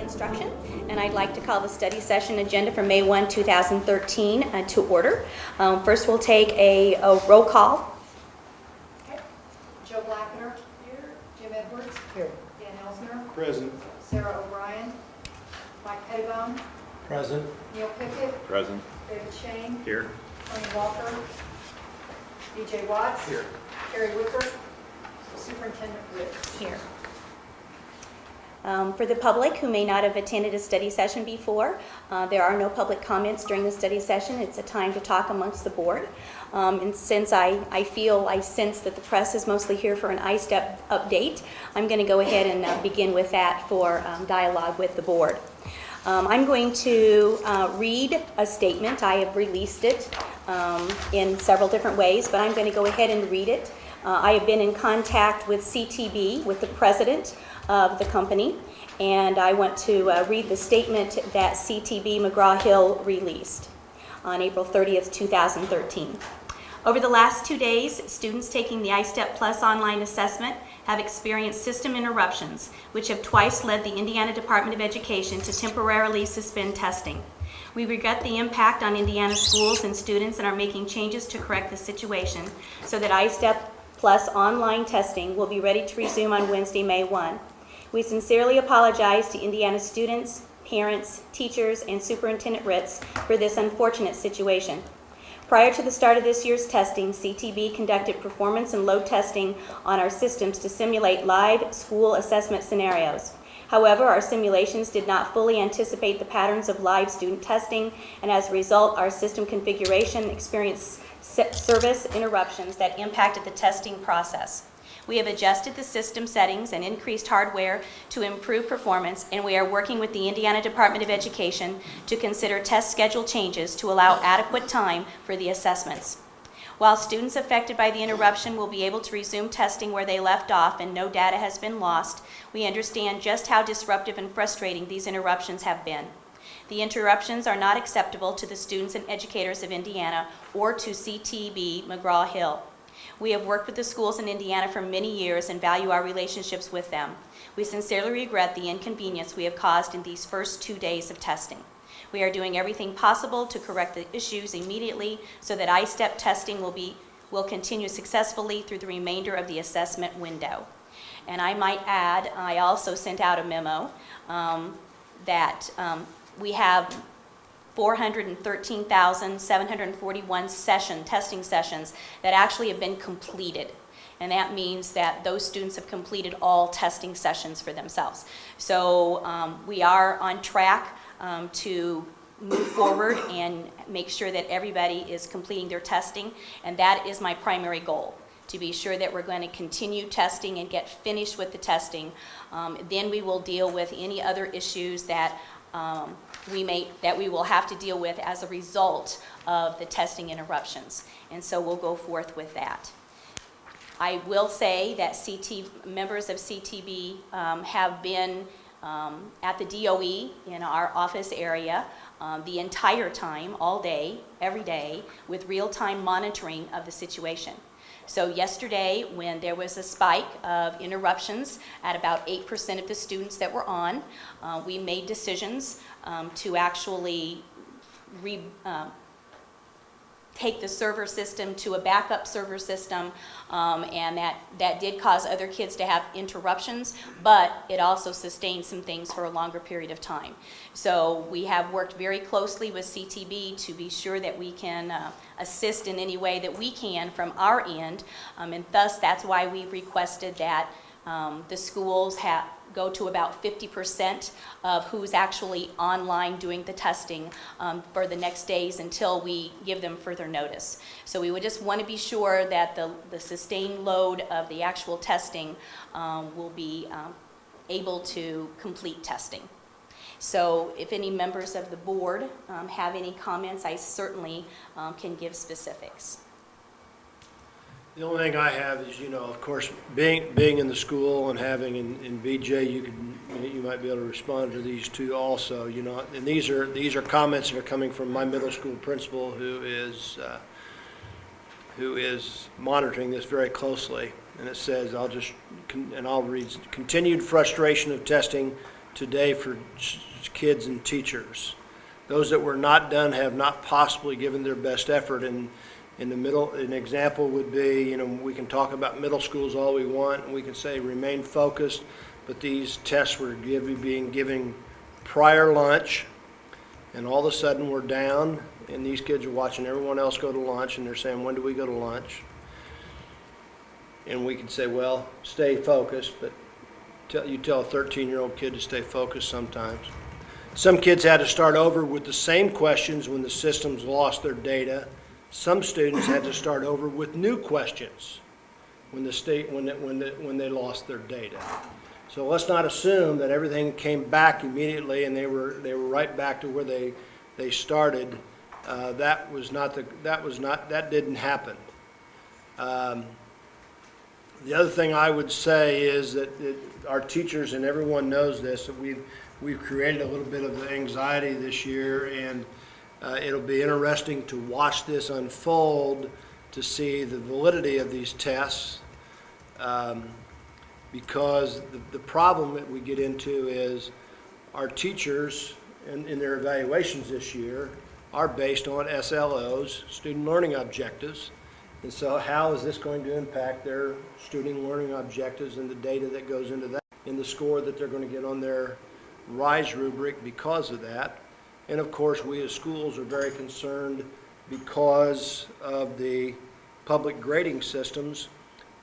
Instruction, and I'd like to call the study session agenda for May 1, 2013 to order. First, we'll take a roll call. Okay. Joe Blackner. Here. Jim Edwards. Here. Dan Elsner. Present. Sarah O'Brien. Mike Pettibone. Present. Neil Pickett. Present. David Shane. Here. Tony Walker. DJ Watts. Here. Carrie Wicker. Superintendent Ritz. Here. For the public who may not have attended a study session before, there are no public comments during the study session. It's a time to talk amongst the board. And since I sense that the press is mostly here for an ISTEP update, I'm going to go ahead and begin with that for dialogue with the board. I'm going to read a statement. I have released it in several different ways, but I'm going to go ahead and read it. I have been in contact with CTB, with the president of the company, and I want to read the statement that CTB McGraw-Hill released on April 30th, 2013. Over the last 2 days, students taking the ISTEP Plus online assessment have experienced system interruptions, which have twice led the Indiana Department of Education to temporarily suspend testing. We regret the impact on Indiana schools and students and are making changes to correct the situation so that ISTEP Plus online testing will be ready to resume on Wednesday, May 1. We sincerely apologize to Indiana students, parents, teachers, and Superintendent Ritz for this unfortunate situation. Prior to the start of this year's testing, CTB conducted performance and load testing on our systems to simulate live school assessment scenarios. However, our simulations did not fully anticipate the patterns of live student testing, and as a result, our system configuration experienced service interruptions that impacted the testing process. We have adjusted the system settings and increased hardware to improve performance, and we are working with the Indiana Department of Education to consider test schedule changes to allow adequate time for the assessments. While students affected by the interruption will be able to resume testing where they left off and no data has been lost, we understand just how disruptive and frustrating these interruptions have been. The interruptions are not acceptable to the students and educators of Indiana or to CTB McGraw-Hill. We have worked with the schools in Indiana for many years and value our relationships with them. We sincerely regret the inconvenience we have caused in these first 2 days of testing. We are doing everything possible to correct the issues immediately so that ISTEP testing will continue successfully through the remainder of the assessment window. And I might add, I also sent out a memo that we have 413,741 testing sessions that actually have been completed. And that means that those students have completed all testing sessions for themselves. So we are on track to move forward and make sure that everybody is completing their testing. And that is my primary goal, to be sure that we're going to continue testing and get finished with the testing. Then we will deal with any other issues that we will have to deal with as a result of the testing interruptions. And so we'll go forth with that. I will say that members of CTB have been at the DOE in our office area the entire time, all day, every day, with real-time monitoring of the situation. So yesterday, when there was a spike of interruptions at about 8% of the students that were on, we made decisions to actually take the server system to a backup server system, and that did cause other kids to have interruptions, but it also sustained some things for a longer period of time. So we have worked very closely with CTB to be sure that we can assist in any way that we can from our end, and thus that's why we requested that the schools go to about 50% of who's actually online doing the testing for the next days until we give them further notice. So we would just want to be sure that the sustained load of the actual testing will be able to complete testing. So if any members of the board have any comments, I certainly can give specifics. The only thing I have is, of course, being in the school and having in BJ, you might be able to respond to these two also, and these are comments that are coming from my middle school principal who is monitoring this very closely. And it says, I'll read, continued frustration of testing today for kids and teachers. Those that were not done have not possibly given their best effort. And in the middle, an example would be, you know, we can talk about middle schools all we want, and we can say remain focused, but these tests were being given prior lunch, and all of a sudden we're down, and these kids are watching everyone else go to lunch, and they're saying, when do we go to lunch? And we can say, well, stay focused, but you tell a 13-year-old kid to stay focused sometimes. Some kids had to start over with the same questions when the systems lost their data. Some students had to start over with new questions when they lost their data. So let's not assume that everything came back immediately and they were right back to where they started. That didn't happen. The other thing I would say is that our teachers, and everyone knows this, that we've created a little bit of anxiety this year, and it'll be interesting to watch this unfold to see the validity of these tests, because the problem that we get into is our teachers in their evaluations this year are based on SLOs, student learning objectives. And so how is this going to impact their student learning objectives and the data that goes into that, in the score that they're going to get on their RISE rubric because of that? And of course, we as schools are very concerned because of the public grading systems,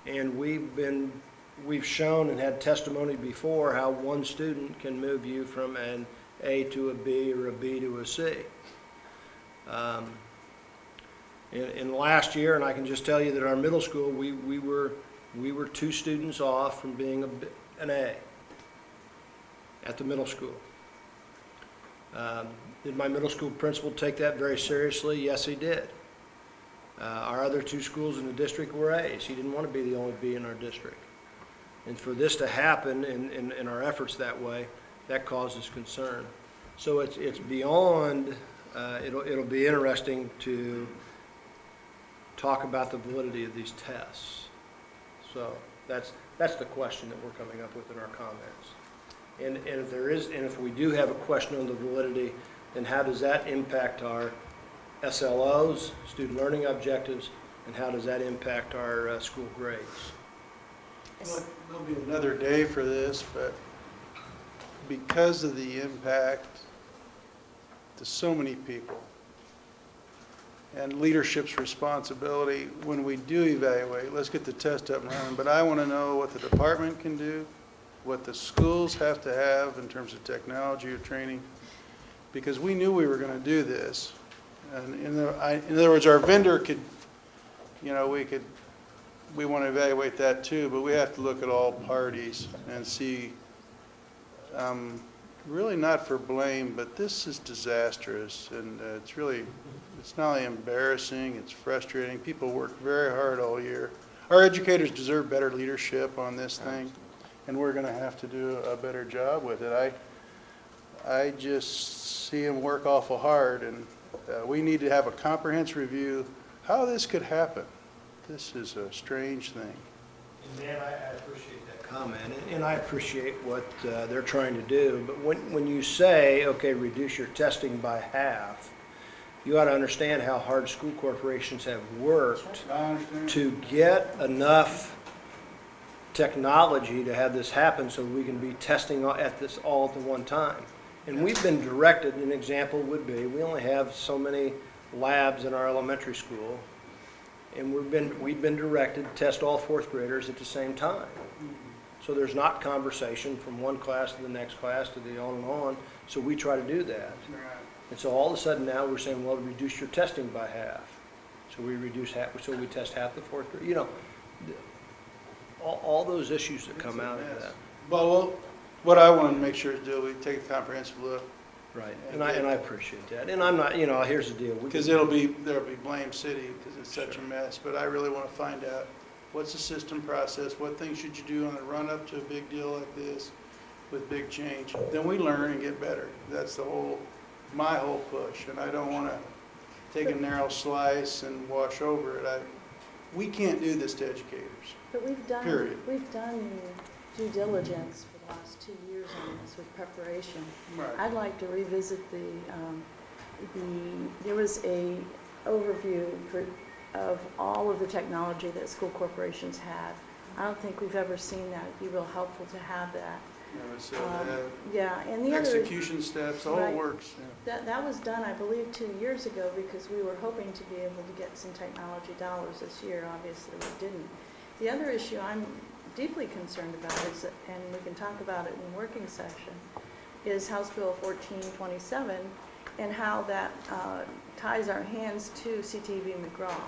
and we've shown and had testimony before how one student can move you from an A to a B or a B to a C. In last year, and I can just tell you that our middle school, we were 2 students off from being an A at the middle school. Did my middle school principal take that very seriously? Yes, he did. Our other 2 schools in the district were A's. He didn't want to be the only B in our district. And for this to happen in our efforts that way, that causes concern. So it's beyond, it'll be interesting to talk about the validity of these tests. So that's the question that we're coming up with in our comments. And if we do have a question on the validity, then how does that impact our SLOs, student learning objectives, and how does that impact our school grades? Well, there'll be another day for this, but because of the impact to so many people and leadership's responsibility, when we do evaluate, let's get the test up and running, but I want to know what the department can do, what the schools have to have in terms of technology or training, because we knew we were going to do this. And in other words, our vendor could, we want to evaluate that too, but we have to look at all parties and see, really not for blame, but this is disastrous, and it's not only embarrassing, it's frustrating. People work very hard all year. Our educators deserve better leadership on this thing, and we're going to have to do a better job with it. I just see them work awful hard, and we need to have a comprehensive review how this could happen. This is a strange thing. And Dan, I appreciate that comment, and I appreciate what they're trying to do. But when you say, okay, reduce your testing by half, you ought to understand how hard school corporations have worked to get enough technology to have this happen so we can be testing at this all at the one time. And we've been directed, an example would be, we only have so many labs in our elementary school, and we've been directed to test all 4th graders at the same time. So there's not conversation from one class to the next class to the on and on, so we try to do that. And so all of a sudden now we're saying, well, reduce your testing by half. So we test half the 4th grade. All those issues that come out of that. Well, what I want to make sure is we take a comprehensive look. Right, and I appreciate that. And I'm not, here's the deal. Because there'll be blame city because it's such a mess, but I really want to find out what's the system process, what things should you do on a run up to a big deal like this with big change. Then we learn and get better. That's my whole push, and I don't want to take a narrow slice and wash over it. We can't do this to educators. But we've done Period. due diligence for the last 2 years years on this with preparation. Right. I'd like to revisit there was a overview of all of the technology that school corporations had. I don't think we've ever seen that. It'd be real helpful to have that. So Yeah, and the other, execution steps, the whole Right. works. Yeah. that was done, I believe, 2 years ago because we were hoping to be able to get some technology dollars this year. Obviously, we didn't. The other issue I'm deeply concerned about is, and we can talk about it in working session, is House Bill 1427 and how that ties our hands to CTV McGraw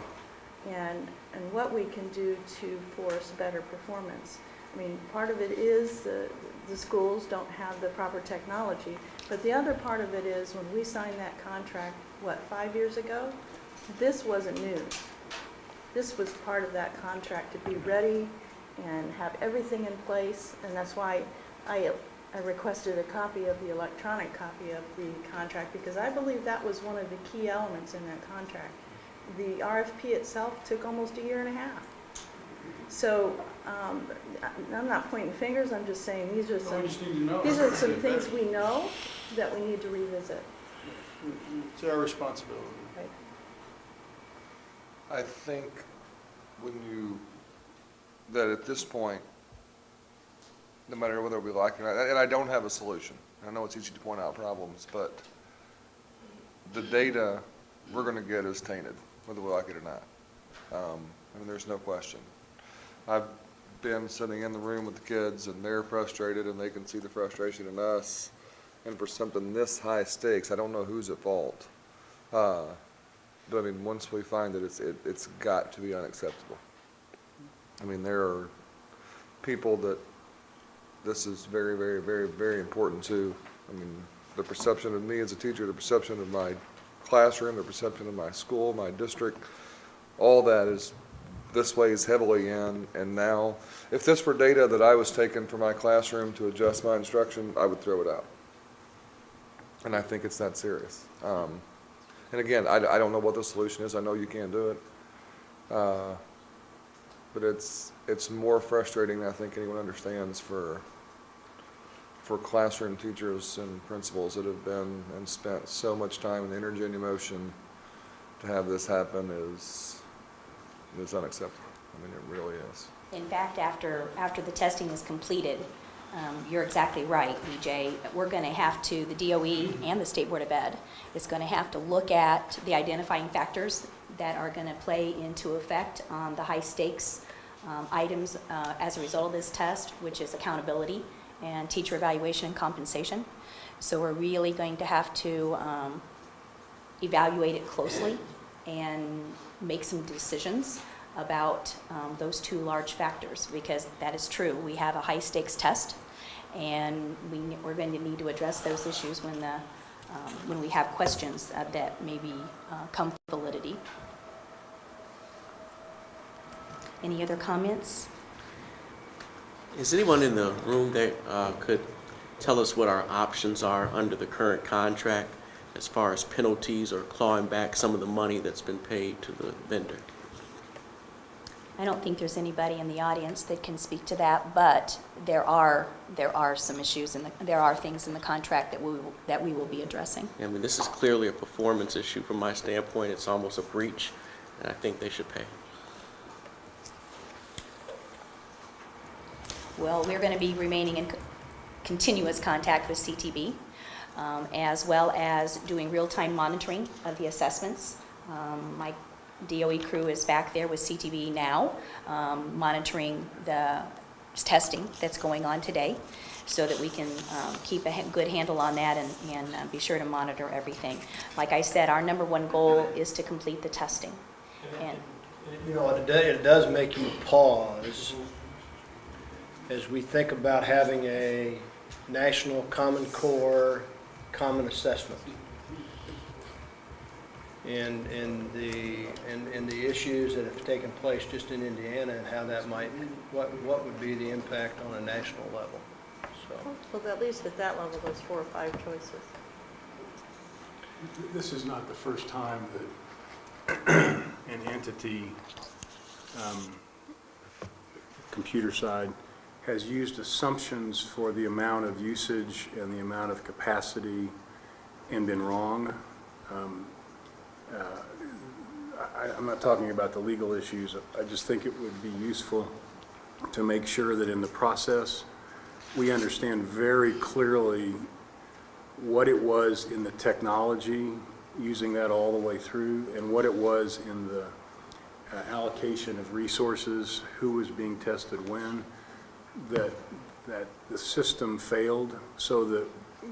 and what we can do to force better performance. I mean, part of it is the schools don't have the proper technology, but the other part of it is when we signed that contract, 5 years ago? This wasn't new. This was part of that contract to be ready and have everything in place, and that's why I requested a copy of the electronic copy of the contract, because I believe that was one of the key elements in that contract. The RFP itself took almost 1.5 years. So I'm not pointing fingers, I'm just saying these are some, just need to know. these are some things we know that we need to revisit. It's our responsibility. Right? I think that at this point, no matter whether we like it or not, and I don't have a solution. I know it's easy to point out problems, but the data we're going to get is tainted, whether we like it or not. I mean, there's no question. I've been sitting in the room with the kids, and they're frustrated, and they can see the frustration in us. And for something this high stakes, I don't know who's at fault. But I mean, once we find that it's got to be unacceptable. I mean, there are people that this is very, very, very, very important to. I mean, the perception of me as a teacher, the perception of my classroom, the perception of my school, my district, all that is, this weighs heavily in. And now, if this were data that I was taking for my classroom to adjust my instruction, I would throw it out. And I think it's that serious. And again, I don't know what the solution is. I know you can't do it. But it's more frustrating than I think anyone understands for classroom teachers and principals that have been and spent so much time and energy and emotion to have this happen is unacceptable. I mean, it really is. In fact, after the testing is completed, you're exactly right, BJ. We're going to have to, the DOE and the State Board of Ed is going to have to look at the identifying factors that are going to play into effect on the high stakes items as a result of this test, which is accountability and teacher evaluation and compensation. So we're really going to have to evaluate it closely and make some decisions about those two large factors, because that is true. We have a high stakes test, and we're going to need to address those issues when we have questions that maybe come to validity. Any other comments? Is anyone in the room that could tell us what our options are under the current contract as far as penalties or clawing back some of the money that's been paid to the vendor? I don't think there's anybody in the audience that can speak to that, but there are some issues there are things in the contract that we will be addressing. I mean, this is clearly a performance issue from my standpoint. It's almost a breach, and I think they should pay. Well, we're going to be remaining in continuous contact with CTV, as well as doing real-time monitoring of the assessments. My DOE crew is back there with CTV now, monitoring the testing that's going on today, so that we can keep a good handle on that and be sure to monitor everything. Like I said, our number one goal is to complete the testing. And You know, it does make you pause as we think about having a national Common Core common assessment. And the issues that have taken place just in Indiana and how that might, what would be the impact on a national level, so. Well, at least at that level, there's 4 or 5 choices. This is not the first time that an entity, computer side, has used assumptions for the amount of usage and the amount of capacity and been wrong. I'm not talking about the legal issues. I just think it would be useful to make sure that in the process, we understand very clearly what it was in the technology, using that all the way through, and what it was in the allocation of resources, who was being tested when, that the system failed, so that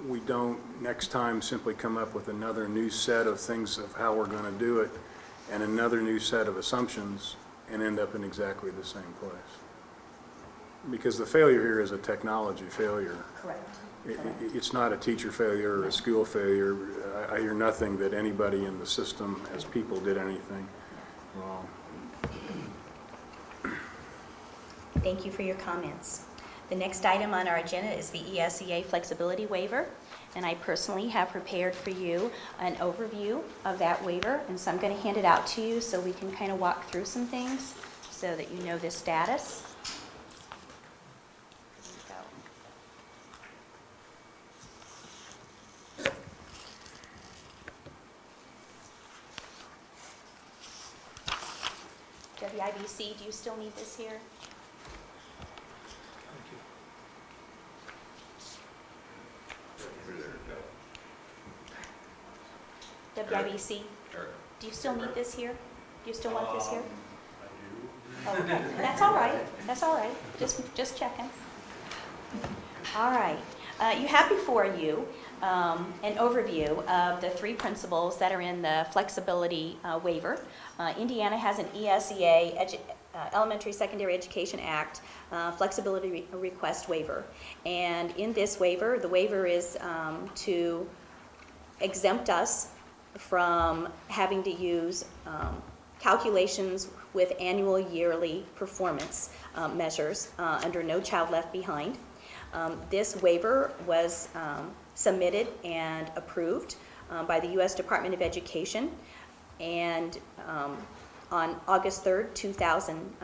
we don't next time simply come up with another new set of things of how we're going to do it and another new set of assumptions and end up in exactly the same place. Because the failure here is a technology failure. Correct. It's not a teacher failure or a school failure. I hear nothing that anybody in the system as people did anything wrong. Thank you for your comments. The next item on our agenda is the ESEA flexibility waiver, and I personally have prepared for you an overview of that waiver, and so I'm going to hand it out to you so we can kind of walk through some things so that you know the status. WIBC, do you still need this here? WIBC, do you still need this here? Do you still want this here? I do. Okay, that's all right, that's all right, just checking. All right, you have before you an overview of the three principles that are in the flexibility waiver. Indiana has an ESEA, Elementary Secondary Education Act, flexibility request waiver. And in this waiver, the waiver is to exempt us from having to use calculations with annual yearly performance measures under No Child Left Behind. This waiver was submitted and approved by the U.S. Department of Education, and on August 3rd, 2000,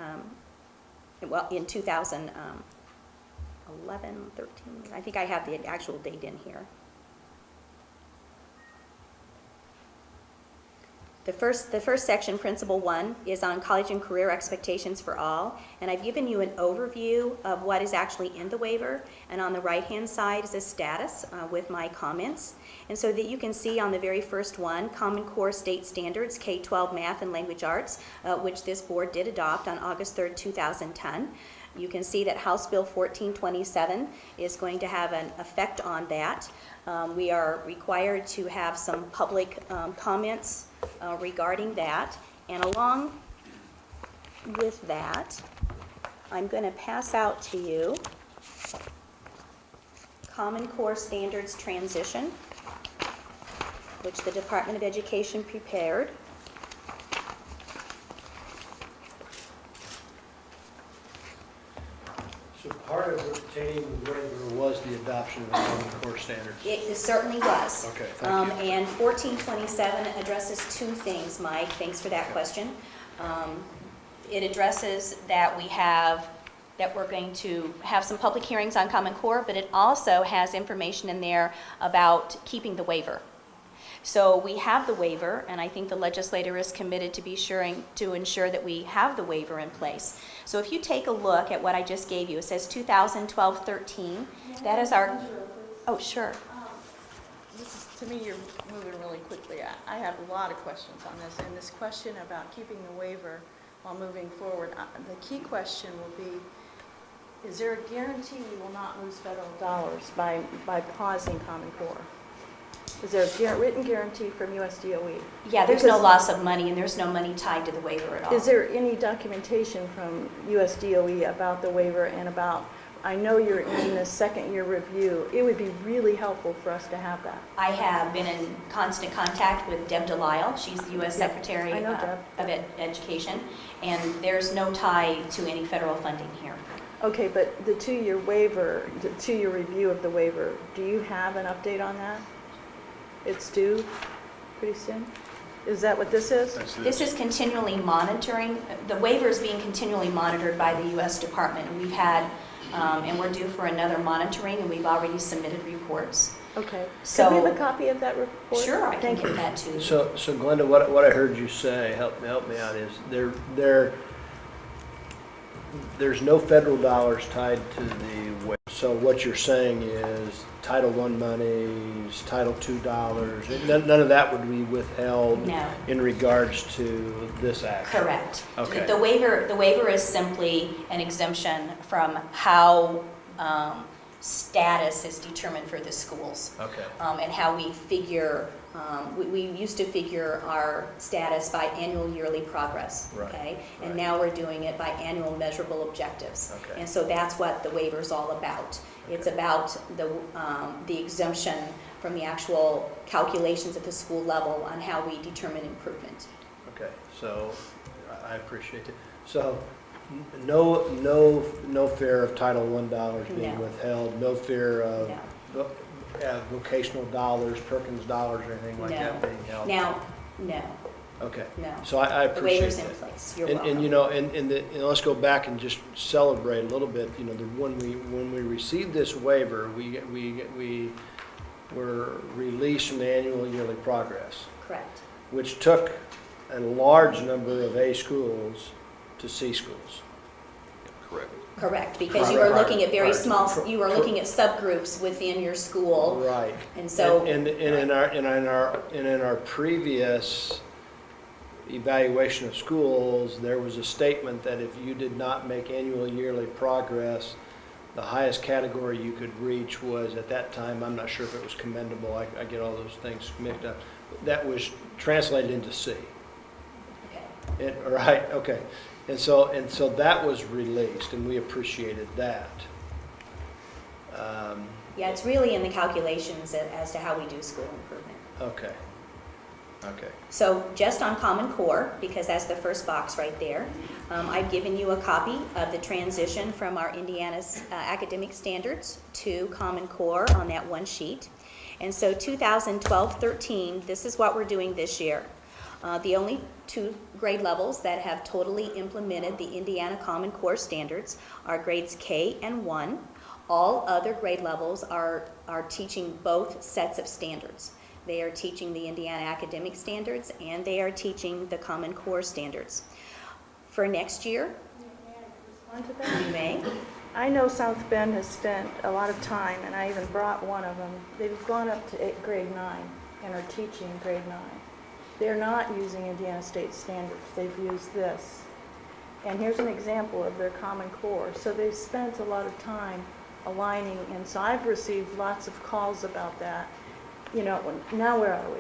in 2011, 13, I think I have the actual date in here. The first section, Principle 1, is on college and career expectations for all, and I've given you an overview of what is actually in the waiver, and on the right-hand side is a status with my comments. And so that you can see on the very first one, Common Core State Standards, K-12 Math and Language Arts, which this board did adopt on August 3rd, 2010. You can see that House Bill 1427 is going to have an effect on that. We are required to have some public comments regarding that. And along with that, I'm going to pass out to you Common Core Standards Transition, which the Department of Education prepared. So part of obtaining the waiver was the adoption of the Common Core Standards. It certainly was. Okay, thank you. And 1427 addresses two things, Mike. Thanks for that question. It addresses that we're going to have some public hearings on Common Core, but it also has information in there about keeping the waiver. So we have the waiver, and I think the legislator is committed to ensure that we have the waiver in place. So if you take a look at what I just gave you, it says 2012-13. That is our, oh, sure. To me, you're moving really quickly. I have a lot of questions on this, and this question about keeping the waiver while moving forward, the key question will be, is there a guarantee we will not lose federal dollars by pausing Common Core? Is there a written guarantee from USDOE? Yeah, there's no loss of money, and there's no money tied to the waiver at all. Is there any documentation from USDOE about the waiver and about, I know you're in the second year review, it would be really helpful for us to have that. I have been in constant contact with Deb Delisle. She's the U.S. Secretary I know Deb. of Education, and there's no tie to any federal funding here. Okay, but the two-year waiver, the two-year review of the waiver, do you have an update on that? It's due pretty soon? Is that what this is? This is continually monitoring, the waiver is being continually monitored by the U.S. Department. And we've had, and we're due for another monitoring, and we've already submitted reports. Okay. So- Could we have a copy of that report? Sure, I can Thank get you. that to you. So Glenda, what I heard you say, help me out, is there's no federal dollars tied to the waiver. So what you're saying is Title I monies, Title II dollars, none of that would be withheld No. in regards to this action? Correct. Okay. The waiver is simply an exemption from how status is determined for the schools. Okay. And how we figure, we used to figure our status by annual yearly progress. Right, Okay? And right. now we're doing it by annual measurable objectives. Okay. And so that's what the waiver's all about. It's about the exemption from the actual calculations at the school level on how we determine improvement. Okay, so I appreciate it. So no fear of Title I dollars being No. withheld, no fear of No. vocational dollars, Perkins dollars, or anything like that being held? Now, no, Okay. no. So I The appreciate waiver's in that. place. You're And welcome. you know, and let's go back and just celebrate a little bit, you know, when we received this waiver, we were released from the annual yearly progress, Correct. which took a large number of A schools to C schools. Correct. Correct, because you were Right, looking at very right. small, you were looking at subgroups within your school. Right. And so, And in our previous evaluation of schools, there was a statement that if you did not make annual yearly progress, the highest category you could reach was, at that time, I'm not sure if it was commendable, I get all those things mixed up, that was translated into C. okay. Right, okay. And so that was released, and we appreciated that. Yeah, it's really in the calculations as to how we do school improvement. Okay. Okay. So just on Common Core, because that's the first box right there, I've given you a copy of the transition from our Indiana's academic standards to Common Core on that one sheet. And so 2012-13, this is what we're doing this year. The only two grade levels that have totally implemented the Indiana Common Core standards are grades K and 1. All other grade levels are teaching both sets of standards. They are teaching the Indiana academic standards, and they are teaching the Common Core standards. For next year, Respond to that? you may. I know South Bend has spent a lot of time, and I even brought one of them. They've gone up to grade 9 and are teaching grade 9. They're not using Indiana State standards. They've used this. And here's an example of their Common Core. So they've spent a lot of time aligning, and so I've received lots of calls about that. You know, now where are we?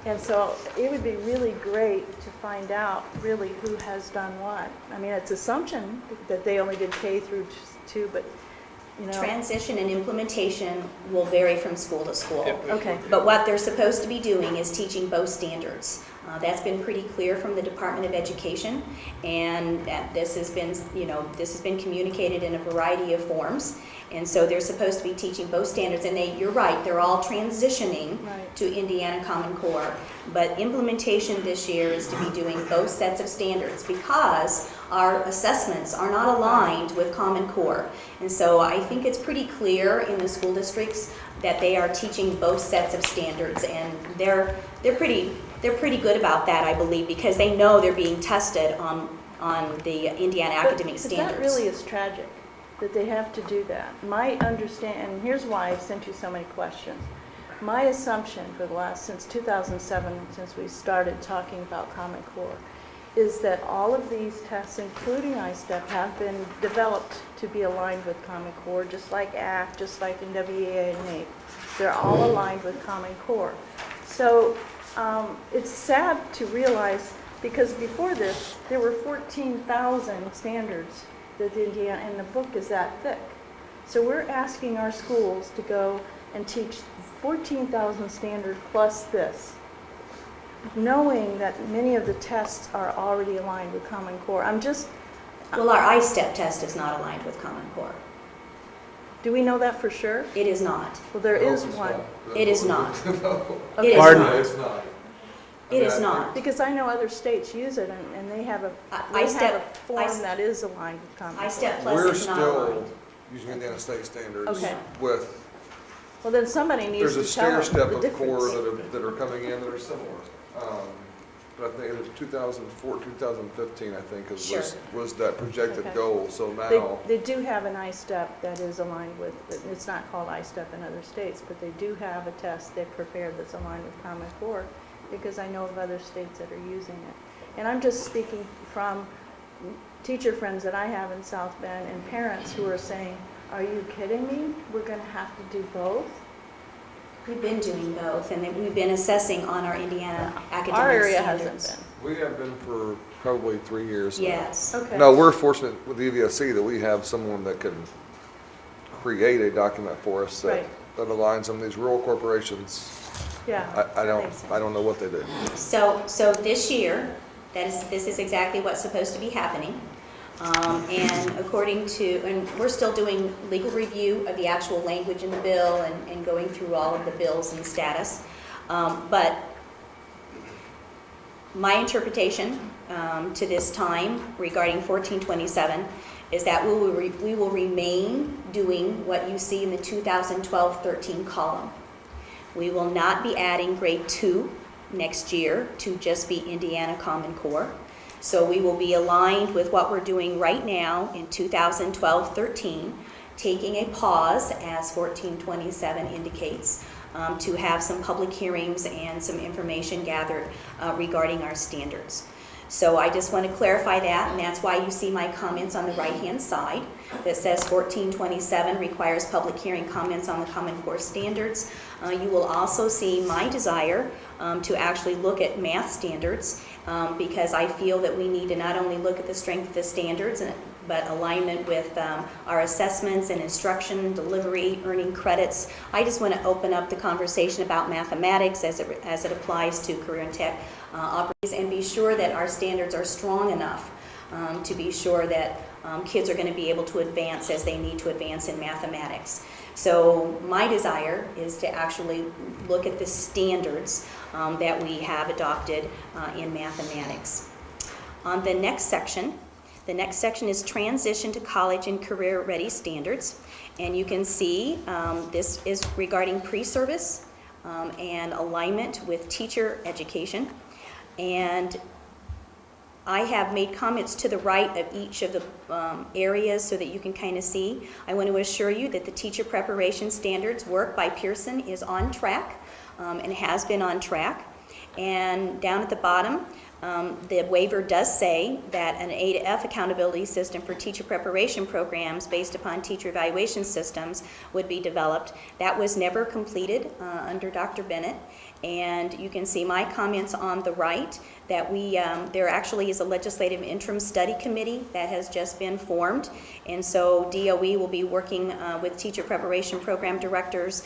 And so it would be really great to find out really who has done what. I mean, it's assumption that they only did K through 2, but, you know. Transition and implementation will vary from school to school. Okay. But what they're supposed to be doing is teaching both standards. That's been pretty clear from the Department of Education, and that this has been, this has been communicated in a variety of forms. And so they're supposed to be teaching both standards, and you're right, they're all transitioning Right. to Indiana Common Core. But implementation this year is to be doing both sets of standards because our assessments are not aligned with Common Core. And so I think it's pretty clear in the school districts that they are teaching both sets of standards, and they're pretty good about that, I believe, because they know they're being tested on the Indiana academic standards. But that really is tragic, that they have to do that. My understand, and here's why I've sent you so many questions. My assumption for the last, since 2007, since we started talking about Common Core, is that all of these tests, including ISTEP, have been developed to be aligned with Common Core, just like ACT, just like in WEA and NAEP. They're all aligned with Common Core. So it's sad to realize, because before this, there were 14,000 standards that Indiana, and the book is that thick. So we're asking our schools to go and teach 14,000 standard plus this, knowing that many of the tests are already aligned with Common Core. Well, our ISTEP test is not aligned with Common Core. Do we know that for sure? It is not. Well, there is one. It is not. Okay. It is Pardon? not. It's not. It is not. Because I know other states use it, and they have a, I they have a step- form that is aligned with Common Core. iStep Plus We're is not still aligned. using Indiana state standards Okay. with, Well, then somebody needs there's a to tell stair them step the of core difference. that are coming in that are similar. But I think it was 2004, 2015, I think, Sure. was that projected Okay. goal. So now, They do have an iStep that is aligned with, it's not called iStep in other states, but they do have a test they've prepared that's aligned with Common Core, because I know of other states that are using it. And I'm just speaking from teacher friends that I have in South Bend and parents who are saying, are you kidding me? We're going to have to do both? We've been doing both, and then we've been assessing on our Indiana academic Our area standards. hasn't we have been for probably 3 years now. Yes. been. Okay. No, we're fortunate with the EVSC that we have someone that can create a document for us that, Right. that aligns some of these rural corporations. Yeah. I Makes sense. don't know what they do. So this year, this is exactly what's supposed to be happening. And according to, and we're still doing legal review of the actual language in the bill and going through all of the bills and status. But my interpretation to this time regarding 1427 is that we will remain doing what you see in the 2012-13 column. We will not be adding grade 2 next year to just be Indiana Common Core. So we will be aligned with what we're doing right now in 2012-13, taking a pause, as 1427 indicates, to have some public hearings and some information gathered regarding our standards. So I just want to clarify that, and that's why you see my comments on the right-hand side that says 1427 requires public hearing comments on the Common Core standards. You will also see my desire to actually look at math standards because I feel that we need to not only look at the strength of the standards, but alignment with our assessments and instruction, delivery, earning credits. I just want to open up the conversation about mathematics as it applies to career and tech opportunities, and be sure that our standards are strong enough to be sure that kids are going to be able to advance as they need to advance in mathematics. So my desire is to actually look at the standards that we have adopted in mathematics. On the next section is transition to college and career ready standards. And you can see this is regarding pre-service and alignment with teacher education. And I have made comments to the right of each of the areas so that you can kind of see. I want to assure you that the teacher preparation standards work by Pearson is on track and has been on track. And down at the bottom, the waiver does say that an A to F accountability system for teacher preparation programs based upon teacher evaluation systems would be developed. That was never completed under Dr. Bennett. And you can see my comments on the right that there actually is a legislative interim study committee that has just been formed. And so DOE will be working with teacher preparation program directors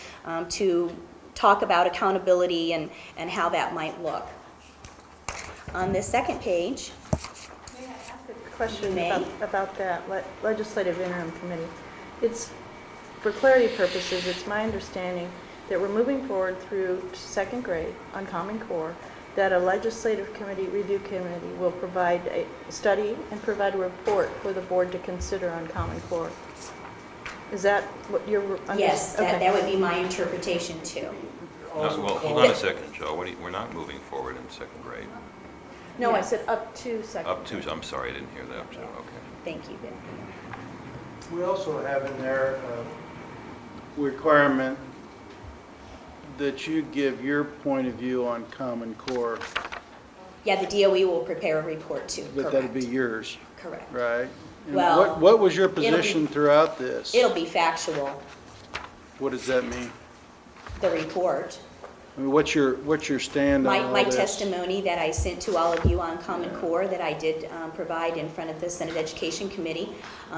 to talk about accountability and how that might look. On the second page, May I ask a question May. about that legislative interim committee? It's, for clarity purposes, it's my understanding that we're moving forward through second grade on Common Core, that a legislative review committee will provide a study and provide a report for the board to consider on Common Core. Is that what you're understanding? yes, that would be my interpretation too. Well, hold on a second, Joe. We're not moving forward in second grade. No, I Yeah. said up to second. Up to, I'm sorry, I didn't hear that. Up to, okay. Thank you, Ben. We also have in there a requirement that you give your point of view on Common Core, Yeah, the DOE will prepare a report too, but that'd be correct. yours, Correct. right? And Well, what was your it'll be- position throughout this? It'll be factual, What does that mean? the report. I mean, what's your stand on all My this? testimony that I sent to all of you on Common Core that I did provide in front of the Senate Education Committee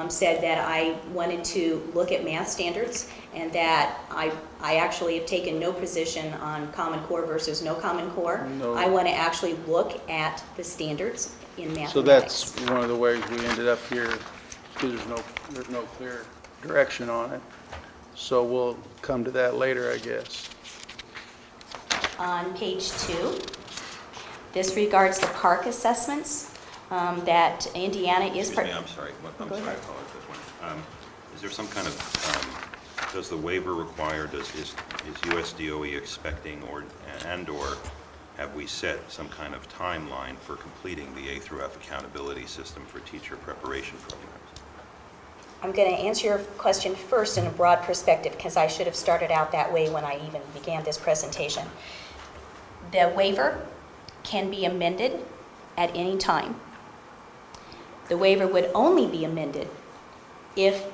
said that I wanted to look at math standards and that I actually have taken no position on Common Core versus no Common Core. No. I want to actually look at the standards in mathematics. So that's one of the ways we ended up here, because there's no clear direction on it. So we'll come to that later, I guess. On page 2, This regards the park assessments that Indiana is. Excuse me, I'm sorry. I'm Go sorry, I ahead. apologize. Is there some kind of, does the waiver require, is USDOE expecting or have we set some kind of timeline for completing the A through F accountability system for teacher preparation programs? I'm going to answer your question first in a broad perspective because I should have started out that way when I even began this presentation. The waiver can be amended at any time. The waiver would only be amended if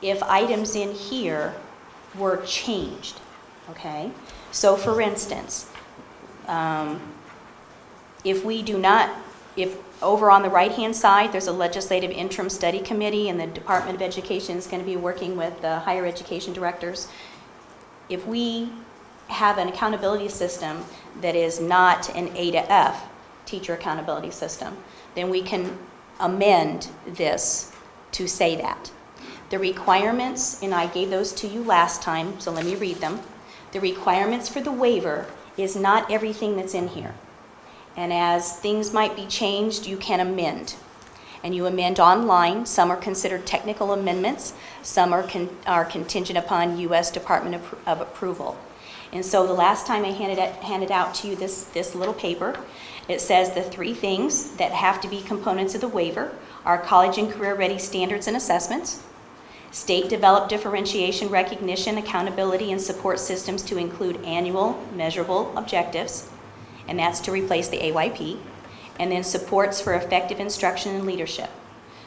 items in here were changed, okay? So for instance, if over on the right-hand side, there's a legislative interim study committee and the Department of Education is going to be working with the higher education directors. If we have an accountability system that is not an A to F teacher accountability system, then we can amend this to say that. The requirements, and I gave those to you last time, so let me read them. The requirements for the waiver is not everything that's in here. And as things might be changed, you can amend. And you amend online. Some are considered technical amendments. Some are contingent upon U.S. Department of Approval. And so the last time I handed out to you this little paper, it says the 3 things that have to be components of the waiver are college and career ready standards and assessments, state-developed differentiation, recognition, accountability, and support systems to include annual measurable objectives, and that's to replace the AYP, and then supports for effective instruction and leadership.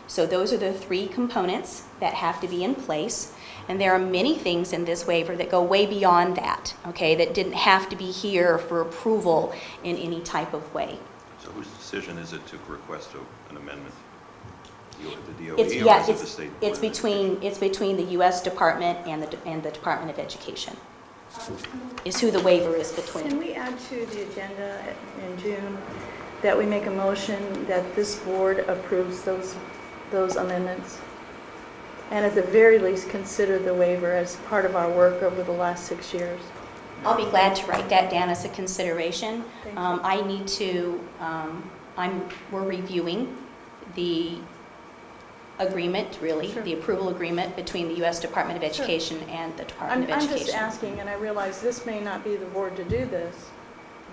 So those are the 3 components that have to be in place, and there are many things in this waiver that go way beyond that, okay, that didn't have to be here for approval in any type of way. So whose decision is it to request an amendment? The DOE It's, or yeah, is it the state? it's between the U.S. Department and the Department of Education, is who the waiver is Can between. we add to the agenda in June that we make a motion that this board approves those amendments? And at the very least, consider the waiver as part of our work over the last 6 years. I'll be glad to write that down as a consideration. Thank you. I need to, we're reviewing the agreement, really, Sure. the approval agreement between the U.S. Department of Sure. Education and the Department of I'm Education. just asking, and I realize this may not be the board to do this,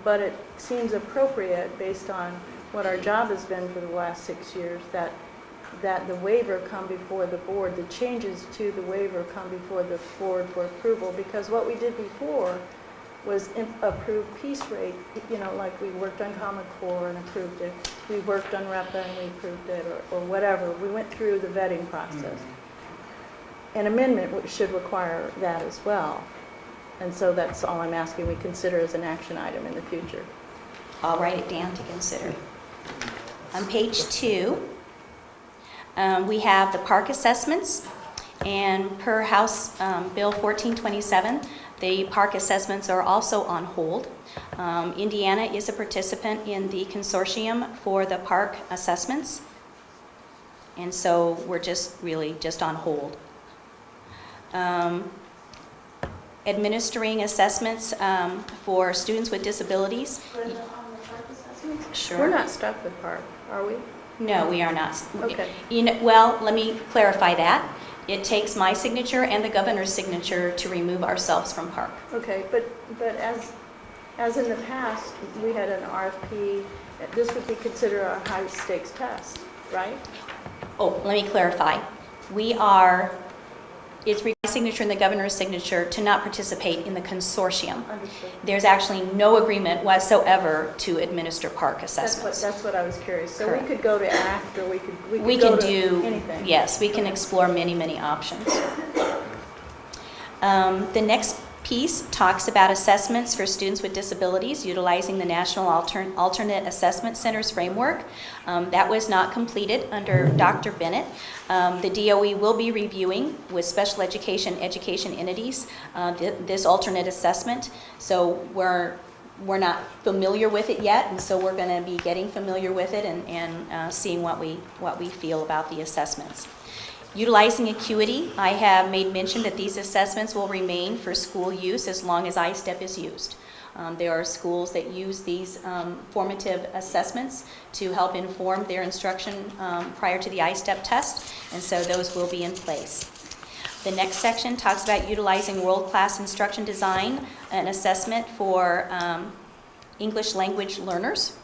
but it seems appropriate based on what our job has been for the last 6 years, that the waiver come before the board, the changes to the waiver come before the board for approval, because what we did before was approve piece rate, like we worked on Common Core and approved it, we worked on REPA and we approved it, or whatever. We went through the vetting process. An amendment should require that as well. And so that's all I'm asking we consider as an action item in the future. I'll write it down to consider. On page 2, we have the park assessments, and per House Bill 1427, the park assessments are also on hold. Indiana is a participant in the consortium for the park assessments, and so we're just on hold. Administering assessments for students with disabilities. Sure. We're not stuck with park, are we? No, we are not. Okay. Well, let me clarify that. It takes my signature and the governor's signature to remove ourselves from park. Okay, but as in the past, we had an RFP, this would be considered a high stakes test, right? Oh, let me clarify. It's my signature and the governor's signature to not participate in the consortium. Understood. There's actually no agreement whatsoever to administer park assessments. That's what I was curious. So we Correct. could go to ACT, or we could We go can to do, anything. yes, we can explore many, many options. The next piece talks about assessments for students with disabilities utilizing the National Alternate Assessment Centers framework. That was not completed under Dr. Bennett. The DOE will be reviewing with special education entities this alternate assessment. So we're not familiar with it yet, and so we're going to be getting familiar with it and seeing what we feel about the assessments. Utilizing Acuity, I have made mention that these assessments will remain for school use as long as ISTEP is used. There are schools that use these formative assessments to help inform their instruction prior to the ISTEP test, and so those will be in place. The next section talks about utilizing world-class instruction design and assessment for English language learners.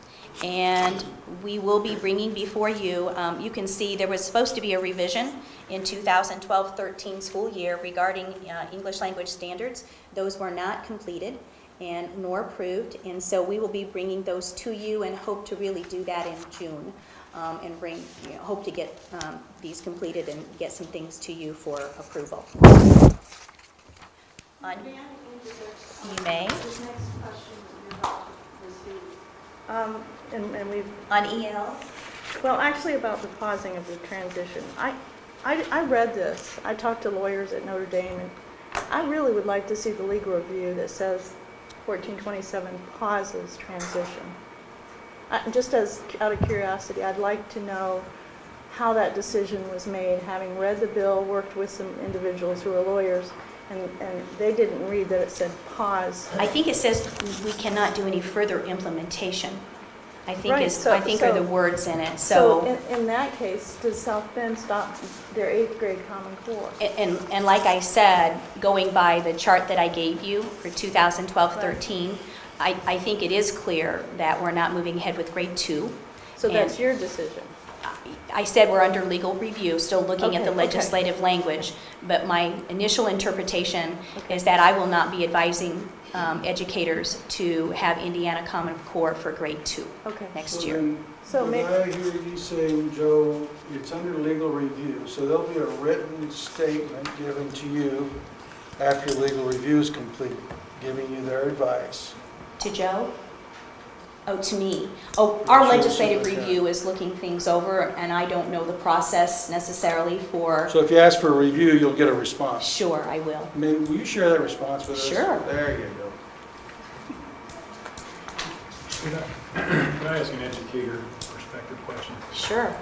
And we will be bringing before you, you can see there was supposed to be a revision in 2012-13 school year regarding English language standards. Those were not completed and nor approved, and so we will be bringing those to you and hope to really do that in June, and bring, hope to get these completed and get some things to you for approval. You may. And we've, On EL? well, actually about the pausing of the transition. I read this. I talked to lawyers at Notre Dame, and I really would like to see the legal review that says 1427 pauses transition. Just as out of curiosity, I'd like to know how that decision was made, having read the bill, worked with some individuals who are lawyers, and they didn't read that it said pause. I think it says we cannot do any further implementation. I think Right, are the words in it, So so. in that case, does South Bend stop their 8th grade Common Core? And like I said, going by the chart that I gave you for 2012-13, I think it is clear that we're not moving ahead with grade 2. So And that's your decision? I said we're under legal review, still looking at the Okay, legislative language, but my initial interpretation is that I will not be advising educators to have Indiana Common Core for grade 2 Okay. next So year. then, So did maybe- I hear you saying, Joe, it's under legal review, so there'll be a written statement given to you after legal review is completed, giving you their advice. To Joe? Oh, to me. Oh, our Sure, legislative sure, okay. review is looking things over, and I don't know the process necessarily for, So if you ask for a review, you'll get a response. sure, I will. Maybe, will you share that response with us? Sure. There you go. Can I ask an educator perspective question? Sure.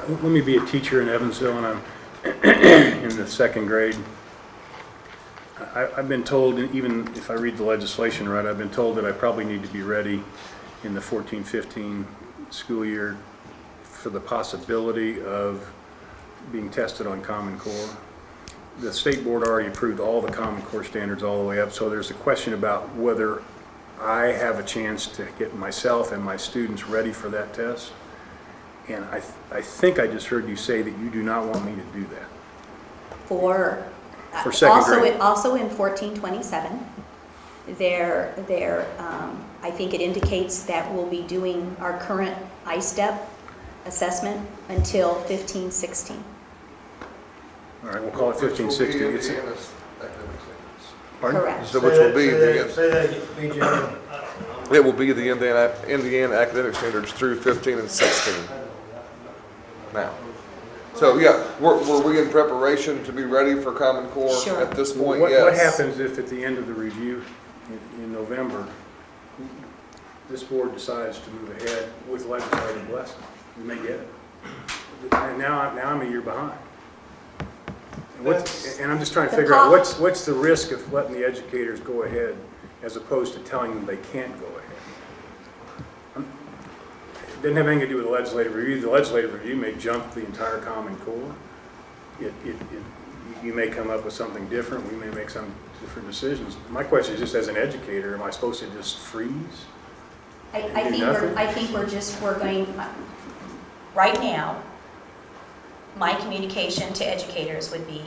Let me be a teacher in Evansville, and I'm in the 2nd grade. I've been told, even if I read the legislation right, I've been told that I probably need to be ready in the 14-15 school year for the possibility of being tested on Common Core. The state board already approved all the Common Core standards all the way up, so there's a question about whether I have a chance to get myself and my students ready for that test. And I think I just heard you say that you do not want me to do that. For 2nd grade. Also in 1427, I think it indicates that we'll be doing our current ISTEP assessment until 15-16. All right, we'll call it 15, 16. It's- Indiana's academic standards. Pardon? Correct. So which will be Say that again, BJ. it will be the Indiana academic standards through 15 and 16 now. So, yeah, were we in preparation to be ready for Common Core Sure. at this point? What Yes. happens if at the end of the review in November, this board decides to move ahead with legislative blessing? We may get it. And now I'm a year behind. And I'm just trying to figure out what's the risk of letting the educators go ahead as opposed to telling them they can't go ahead? It doesn't have anything to do with the legislative review. The legislative review may jump the entire Common Core. You may come up with something different. We may make some different decisions. My question is just as an educator, am I supposed to just freeze? I And do nothing? think we're going, right now, my communication to educators would be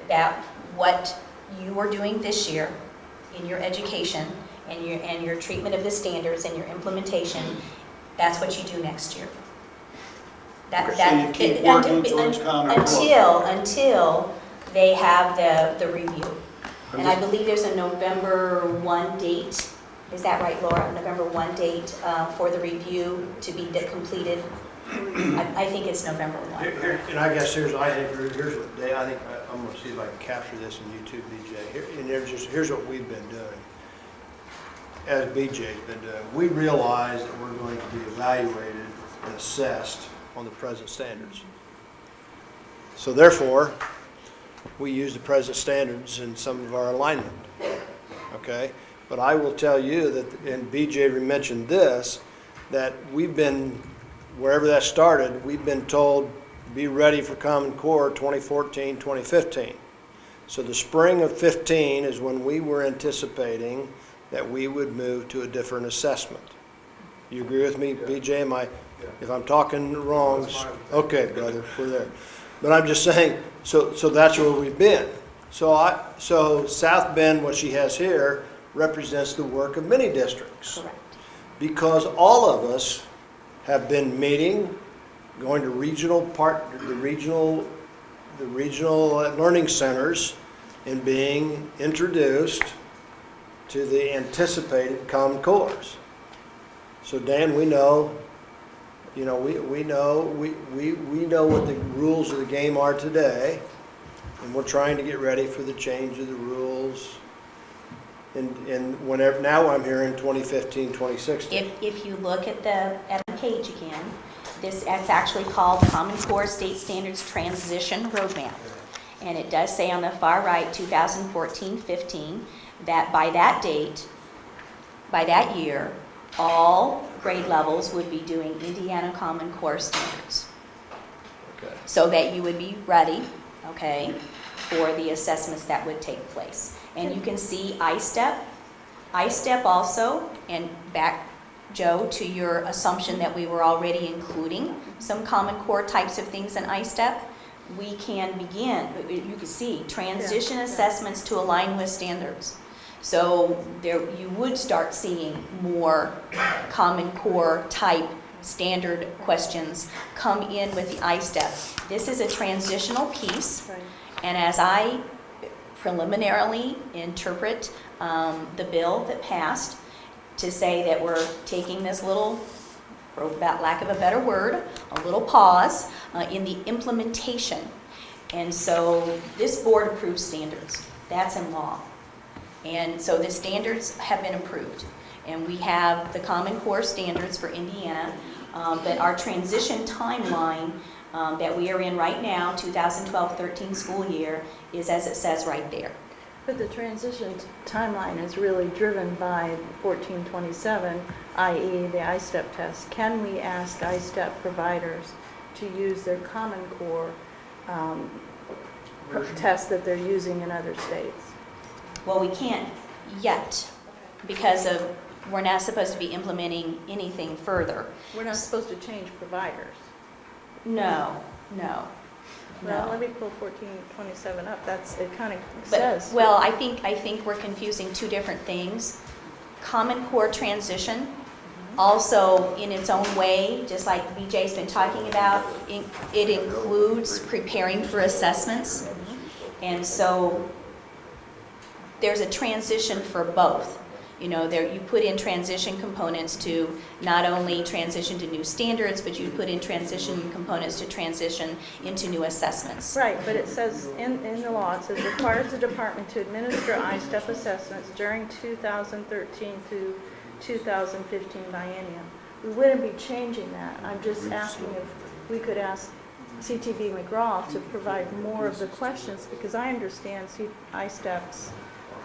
that what you are doing this year in your education and your treatment of the standards and your implementation, that's what you do next year. So you keep working towards Common Core. Until they have the review. And I believe there's a November 1 date. Is that right, Laura? November 1 date for the review to be completed? I think it's November 1. And I guess here's what Dave, I think I'm going to see if I can capture this in YouTube, BJ. Here's what we've been doing. As BJ's been doing, we realize that we're going to be evaluated and assessed on the present standards. So therefore, we use the present standards in some of our alignment, okay? But I will tell you that, and BJ mentioned this, that we've been, wherever that started, we've been told, be ready for Common Core 2014, 2015. So the spring of 15 is when we were anticipating that we would move to a different assessment. You agree with me, BJ? If I'm talking wrong, okay, brother, we're there. But I'm just saying, so that's where we've been. So South Bend, what she has here, represents the work of many districts. Correct. Because all of us have been meeting, going to the regional learning centers and being introduced to the anticipated Common Cores. So Dan, we know what the rules of the game are today, and we're trying to get ready for the change of the rules. And whenever, now I'm hearing 2015, 2016. If you look at the page again, it's actually called Common Core State Standards Transition Roadmap. And it does say on the far right, 2014-15, that by that date, by that year, all grade levels would be doing Indiana Common Core standards. Okay. So that you would be ready, okay, for the assessments that would take place. And you can see ISTEP. ISTEP also, and back, Joe, to your assumption that we were already including some Common Core types of things in ISTEP, we can begin, you can see, transition assessments to align with standards. So there, you would start seeing more Common Core type standard questions come in with the ISTEP. This is a transitional piece, Right. and as I preliminarily interpret the bill that passed to say that we're taking this little, for lack of a better word, a little pause in the implementation. And so this board approves standards. That's in law. And so the standards have been approved. And we have the Common Core standards for Indiana, but our transition timeline that we are in right now, 2012-13 school year, is as it says right there. But the transition timeline is really driven by 1427, i.e. the ISTEP test. Can we ask ISTEP providers to use their Common Core test that they're using in other states? Well, we can't yet because we're not supposed to be implementing anything further. We're not supposed to change providers. No. Well, let me pull 1427 up. It kind of But, says. well, I think we're confusing two different things. Common Core transition, also in its own way, just like BJ's been talking about, it includes preparing for assessments. And so there's a transition for both. You know, you put in transition components to not only transition to new standards, but you put in transition components to transition into new assessments. Right, but it says in the law, it says requires the department to administer ISTEP assessments during 2013 through 2015 biennium. We wouldn't be changing that. I'm just asking if we could ask CTV McGraw to provide more of the questions, because I understand ISTEP's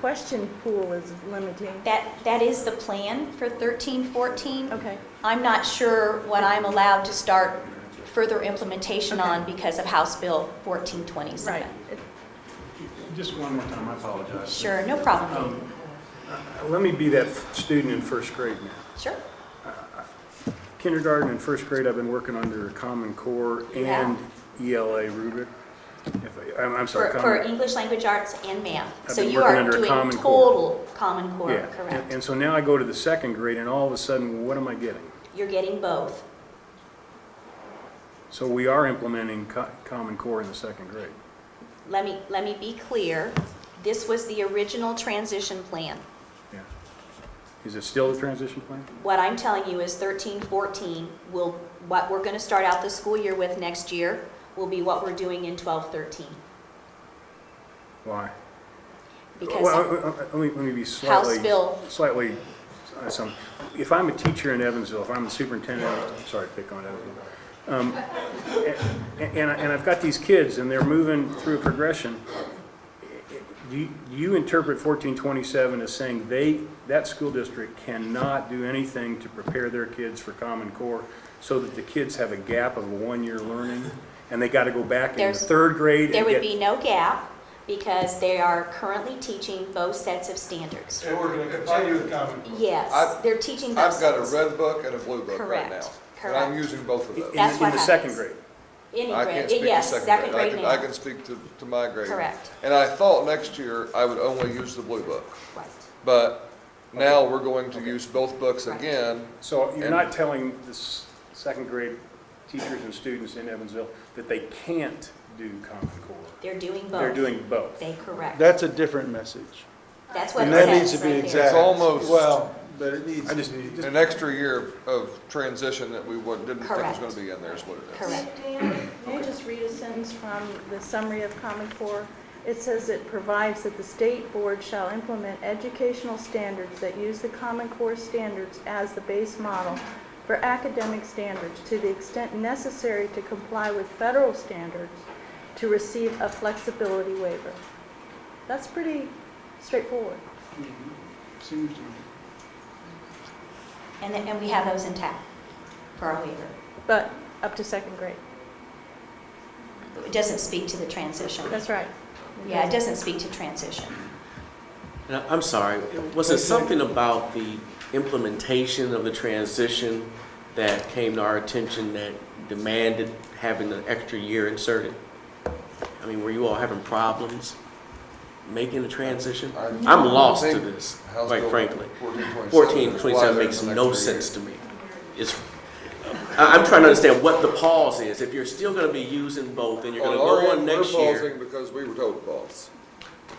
question pool is limiting. That is the plan for 13-14. Okay. I'm not sure what I'm allowed to start further implementation Okay. on because of House Bill 1427. Right. Just one more time, I apologize. Sure, no problem. Let me be that student in first grade now. Sure. Kindergarten and first grade, I've been working under Common Core and ELA rubric. I'm sorry. For English language arts and math. I've So been you working are under a doing Common Core. total Common Core, Yeah, correct? and so now I go to the second grade, and all of a sudden, what am I getting? You're getting both. So we are implementing Common Core in the second grade. Let me be clear. This was the original transition plan. Yeah. Is it still the transition plan? What I'm telling you is 13-14 what we're going to start out the school year with next year will be what we're doing in 12-13. Why? Because Well, let me be House Bill. if I'm a teacher in Evansville, if I'm the superintendent, I'm sorry to pick on Evansville. And I've got these kids, and they're moving through a progression. Do you interpret 1427 as saying that school district cannot do anything to prepare their kids for Common Core so that the kids have a gap of a one-year learning, and they got to go back in the There's- third grade? There and would get- be no gap because they are currently teaching both sets of standards. And we're going to continue with Common Core. Yes, I've- they're teaching both I've got a sets. red book and a blue book right Correct, now. And I'm correct. using both of those. That's In what the second happens. grade? Any I grade, can't speak to yes, second grade I now. can speak to my grade. Correct. And I thought next year I would only use the blue book. Right. But now we're going to use both books Right. again. So you're And- not telling the second grade teachers and students in Evansville that they can't do Common Core? They're doing both. They're doing both. They correct. That's a different message. That's what And it that needs says to be right there. exact. It's almost- Well, but it needs I to just- be. An extra year of transition that we didn't think was Correct. going to be in there is what it is. Correct. Dan, may I just read a sentence from the summary of Common Core? It says it provides that the state board shall implement educational standards that use the Common Core standards as the base model for academic standards to the extent necessary to comply with federal standards to receive a flexibility waiver. That's pretty straightforward. Seems to me. And we have those intact for our waiver. But up to second grade. It doesn't speak to the transition. That's right. Yeah, it doesn't speak to transition. And I'm sorry, was it something about the implementation of the transition that came to our attention that demanded having an extra year inserted? I mean, were you all having problems making the transition? I'm lost to this, House quite Bill frankly. 1427 1427 makes no sense to me. I'm trying to understand what the pause is. If you're still going to be using both and you're going to go on next We're year. pausing because we were told to pause.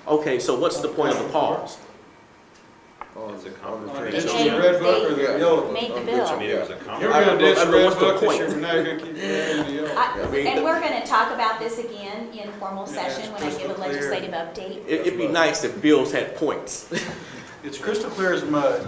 Okay, so what's the point of the pause? It's a On common. the They- the red book or the they yellow book? Made the On bill. I mean, it was a common. You're going to ditch I the mean, red what's the book this point? year, now you're going to keep adding the yellow. And we're going to talk about this again in formal Yeah, it's session when I give a crystal clear. legislative update. It'd be nice if bills had points. It's crystal clear as mud.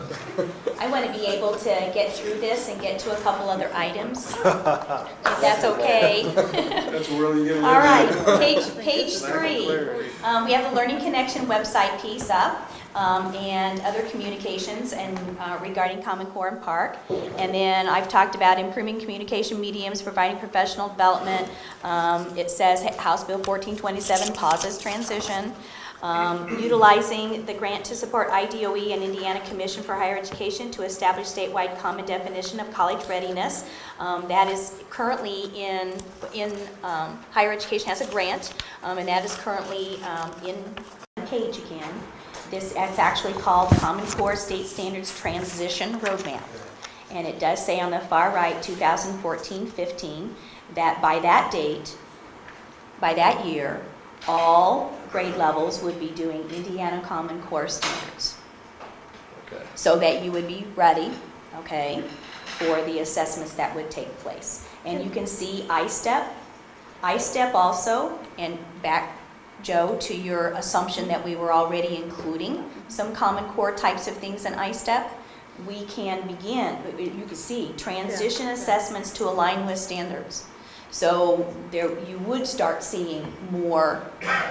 I want to be able to get through this and get to a couple other items, if that's okay. That's where you get a All right, living. page three. We have the Learning Connection website piece up, and other communications and regarding Common Core and Park. And then I've talked about improving communication mediums, providing professional development. It says House Bill 1427 pauses transition. Utilizing the grant to support IDOE and Indiana Commission for Higher Education to establish statewide common definition of college readiness. That is currently in higher education has a grant, and that is currently in page again. It's actually called Common Core State Standards Transition Roadmap. And it does say on the far right, 2014-15, that by that date, by that year, all grade levels would be doing Indiana Common Core standards. Okay. So that you would be ready, okay, for the assessments that would take place. And you can see ISTEP. ISTEP also, and back, Joe, to your assumption that we were already including some Common Core types of things in ISTEP, we can begin, you can see, transition assessments to align with standards. So there, you would start seeing more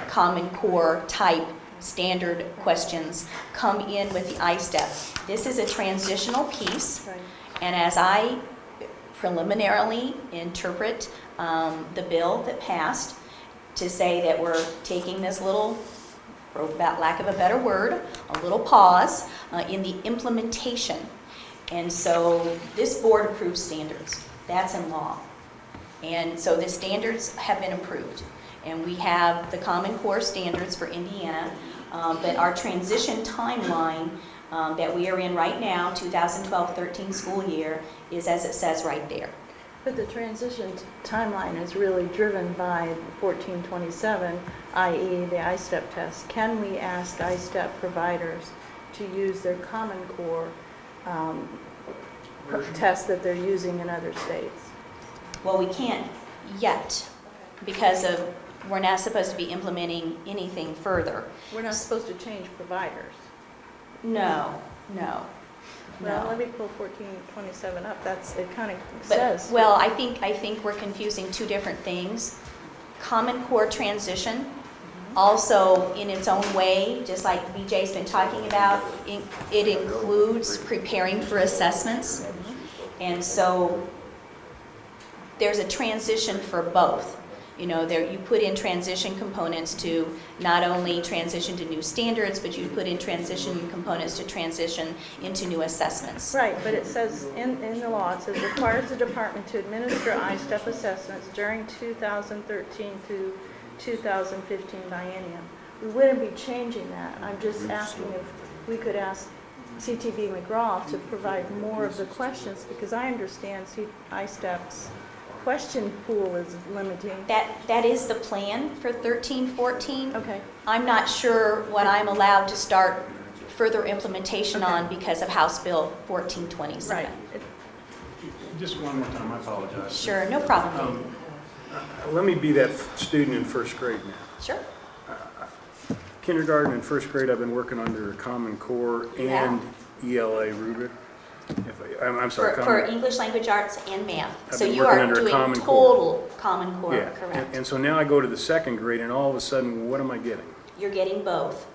Common Core type standard questions come in with the ISTEP. This is a transitional piece, Right. and as I preliminarily interpret the bill that passed to say that we're taking this little, for lack of a better word, a little pause in the implementation. And so this board approves standards. That's in law. And so the standards have been approved. And we have the Common Core standards for Indiana, but our transition timeline that we are in right now, 2012-13 school year, is as it says right there. But the transition timeline is really driven by 1427, i.e. the ISTEP test. Can we ask ISTEP providers to use their Common Core test that they're using in other states? Well, we can't yet because we're not supposed to be implementing anything further. We're not supposed to change providers. No, no. Well, No. let me pull 1427 up. That's, it kind of But, says. well, I think we're confusing two different things. Common Core transition, also in its own way, just like BJ's been talking about, it includes preparing for assessments. And so there's a transition for both. You know, there, you put in transition components to not only transition to new standards, but you put in transition components to transition into new assessments. Right, but it says, in the law, it says requires the department to administer I-STEP assessments during 2013 through 2015 biennium. We wouldn't be changing that. I'm just asking if we could ask CTV McGraw to provide more of the questions, because I understand I-STEP's question pool is limiting. That is the plan for 13-14. Okay. I'm not sure what I'm allowed to start further implementation Okay. on because of House Bill 1427. Right. Just one more time, I apologize. Sure, no problem. Let me be that student in first grade now. Sure. Kindergarten and first grade, I've been working under Common Core and ELA rubric. I'm sorry. For English language arts and math. I've So been you working are under doing Common Core. total Common Core, Yeah, correct? and so now I go to the second grade, and all of a sudden, what am I getting? You're getting both.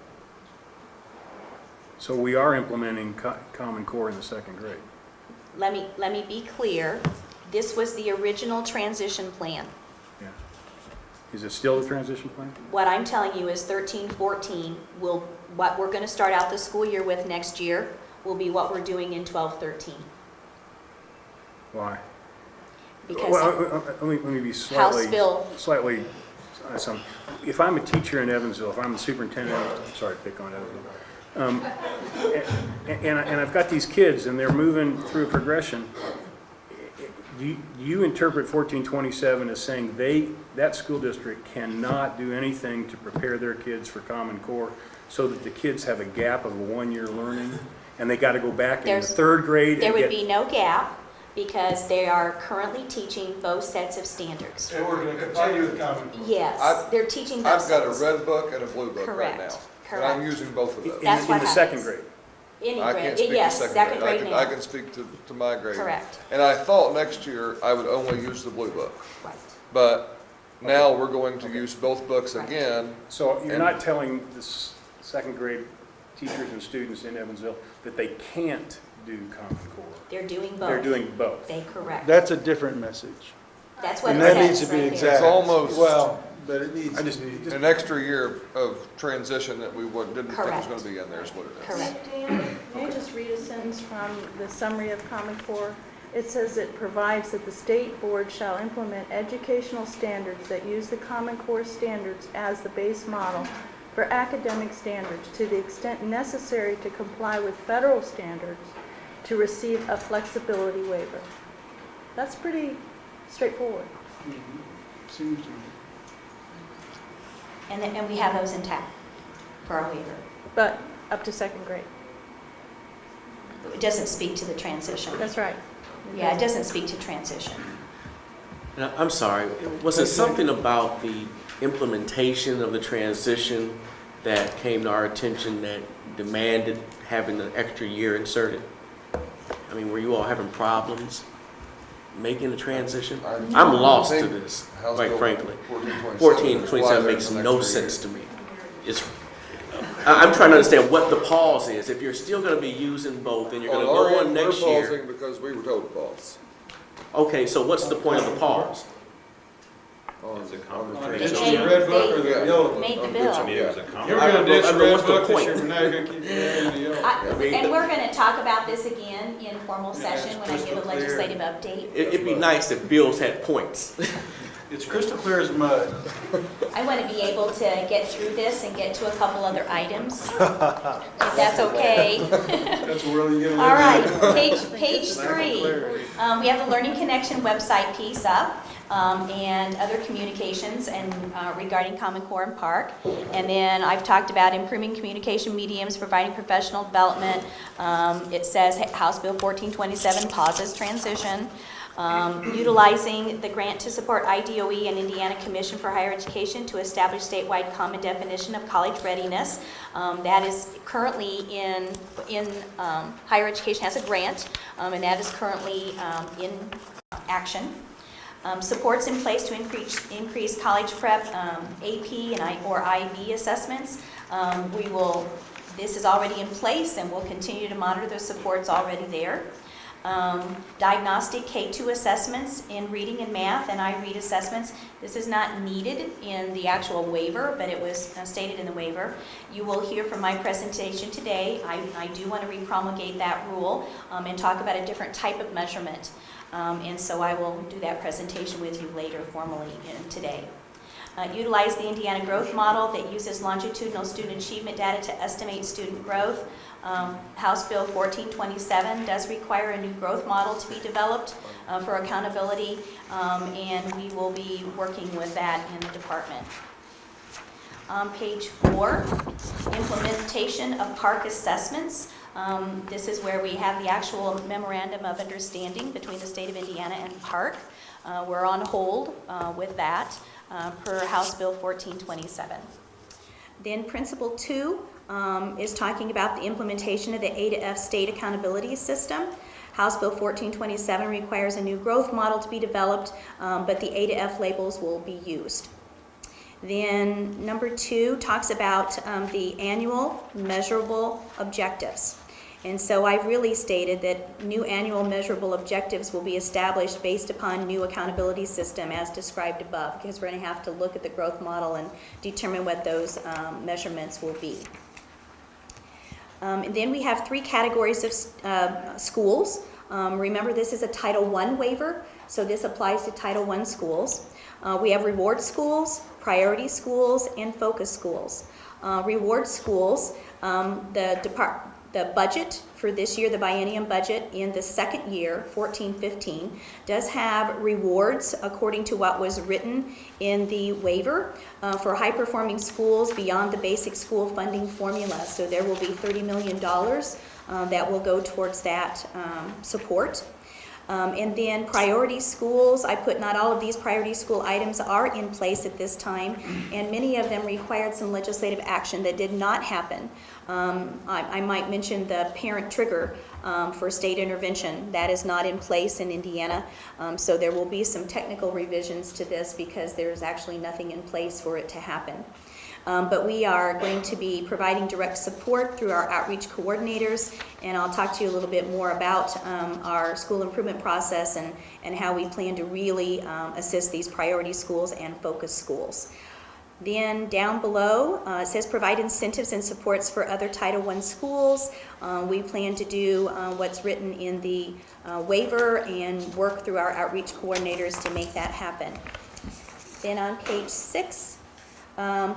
So we are implementing Common Core in the second grade. Let me be clear. This was the original transition plan. Yeah. Is it still the transition plan? What I'm telling you is 13-14 will, what we're going to start out the school year with next year will be what we're doing in 12-13. Why? Because Well, let me be House Bill. slightly, if I'm a teacher in Evansville, if I'm the superintendent, I'm sorry to pick on Evansville, and I've got these kids and they're moving through a progression, do you interpret 1427 as saying that school district cannot do anything to prepare their kids for Common Core so that the kids have a gap of 1 year learning and they got to go back in the There's- third grade there and would get... be no gap because they are currently teaching both sets of standards. And we're going to continue with Common Core. Yes, they're teaching both I've got a sets. red book and a blue book right Correct, now. And I'm correct. using both of those. That's In what the second happens. grade. Any I grade, can't speak to yes, second grade I now. can speak to my grade. Correct. And I thought next year I would only use the blue book. Right. But now we're going to use both books again. So you're And- not telling the second grade teachers and students in Evansville that they can't do Common Core? They're doing both. They're doing both. They correct. That's a different message. That's what And it that says needs to be right there. exact. It's almost- Well, but it needs I to just- be. An extra year of transition that we didn't think was Correct. going to be in there is what it is. Correct. May I just read a sentence from the summary of Common Core? It says it provides that the state board shall implement educational standards that use the Common Core standards as the base model for academic standards to the extent necessary to comply with federal standards to receive a flexibility waiver. That's pretty straightforward. Seems to me. And we have those intact for our waiver. But up to second grade. It doesn't speak to the transition. That's right. Yeah, it doesn't speak to transition. Now, I'm sorry, was it something about the implementation of the transition that came to our attention that demanded having an extra year inserted? I mean, were you all having problems making the transition? I'm lost to this, House quite Bill frankly. 1427 1427 makes no sense to me. I'm trying to understand what the pause is. If you're still going to be using both and you're going to go on next We're year. pausing because we were told to pause. Okay, so what's the point of the pause? It's a On the compromise. transition. Ditching the red book or the yellow book? Made the I'm bill. To me, it was a You're compromise. going to ditch the But red what's the book this point? year, we're not going to keep carrying the yellow. And we're going to talk about this again in formal Yeah, it's session when I give a crystal clear. legislative update. It'd be nice if bills had points. It's crystal clear as mud. I want to be able to get through this and get to a couple other items, if that's okay. That's where you get a All right, little- page three. We have the Learning Connection website piece up, and other communications and regarding Common Core and Park. And then I've talked about improving communication mediums, providing professional development. It says House Bill 1427 pauses transition. Utilizing the grant to support IDOE and Indiana Commission for Higher Education to establish statewide common definition of college readiness. That is currently in higher education has a grant, and that is currently in action. Supports in place to increase college prep, AP or IB assessments. This is already in place, and we'll continue to monitor those supports already there. Diagnostic K2 assessments in reading and math and iRead assessments. This is not needed in the actual waiver, but it was stated in the waiver. You will hear from my presentation today. I do want to repromulgate that rule and talk about a different type of measurement. And so I will do that presentation with you later formally today. Utilize the Indiana Growth Model that uses longitudinal student achievement data to estimate student growth. House Bill 1427 does require a new growth model to be developed for accountability, and we will be working with that in the department. On page 4, implementation of PARC assessments. This is where we have the actual memorandum of understanding between the state of Indiana and PARC. We're on hold with that per House Bill 1427. Then Principle 2 is talking about the implementation of the A to F state accountability system. House Bill 1427 requires a new growth model to be developed, but the A to F labels will be used. Then number 2 talks about the annual measurable objectives. And so I've really stated that new annual measurable objectives will be established based upon new accountability system as described above, because we're going to have to look at the growth model and determine what those measurements will be. And then we have 3 categories of schools. Remember, this is a Title I waiver, so this applies to Title I schools. We have reward schools, priority schools, and focus schools. Reward schools, the budget for this year, the biennium budget in the second year, 14-15, does have rewards according to what was written in the waiver for high-performing schools beyond the basic school funding formula. So there will be $30 million that will go towards that support. And then priority schools, I put not all of these priority school items are in place at this time, and many of them required some legislative action that did not happen. I might mention the parent trigger for state intervention. That is not in place in Indiana, so there will be some technical revisions to this because there's actually nothing in place for it to happen. But we are going to be providing direct support through our outreach coordinators, and I'll talk to you a little bit more about our school improvement process and how we plan to really assist these priority schools and focus schools. Then down below, it says provide incentives and supports for other Title I schools. We plan to do what's written in the waiver and work through our outreach coordinators to make that happen. Then on page 6,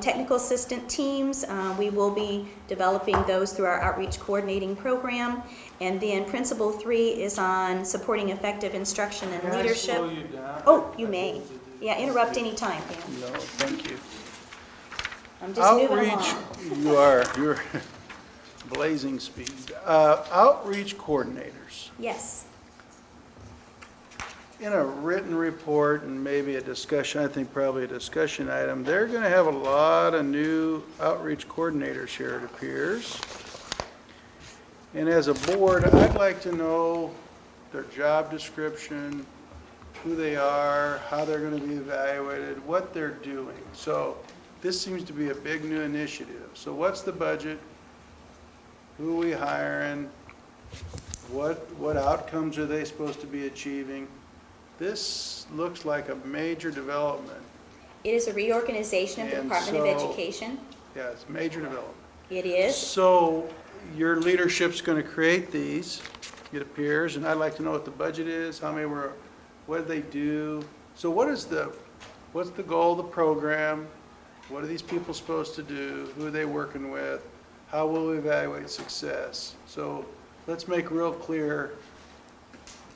technical assistant teams, we will be developing those through our outreach coordinating program. And then principle 3 is on supporting effective instruction and leadership. Can I slow you down? Oh, you may. Yeah, interrupt any time, Dan. No, thank you. I'm just moving along. You're blazing speed. Outreach coordinators. Yes. In a written report and maybe a discussion, I think probably a discussion item, they're going to have a lot of new outreach coordinators here, it appears. And as a board, I'd like to know their job description, who they are, how they're going to be evaluated, what they're doing. So this seems to be a big new initiative. So what's the budget? Who are we hiring? What outcomes are they supposed to be achieving? This looks like a major development. It is a reorganization of the And Department of so- Education. Yeah, it's a major development. It is. So your leadership's going to create these, it appears, and I'd like to know what the budget is, how many were, what do they do? So what's the goal of the program? What are these people supposed to do? Who are they working with? How will we evaluate success? So let's make real clear,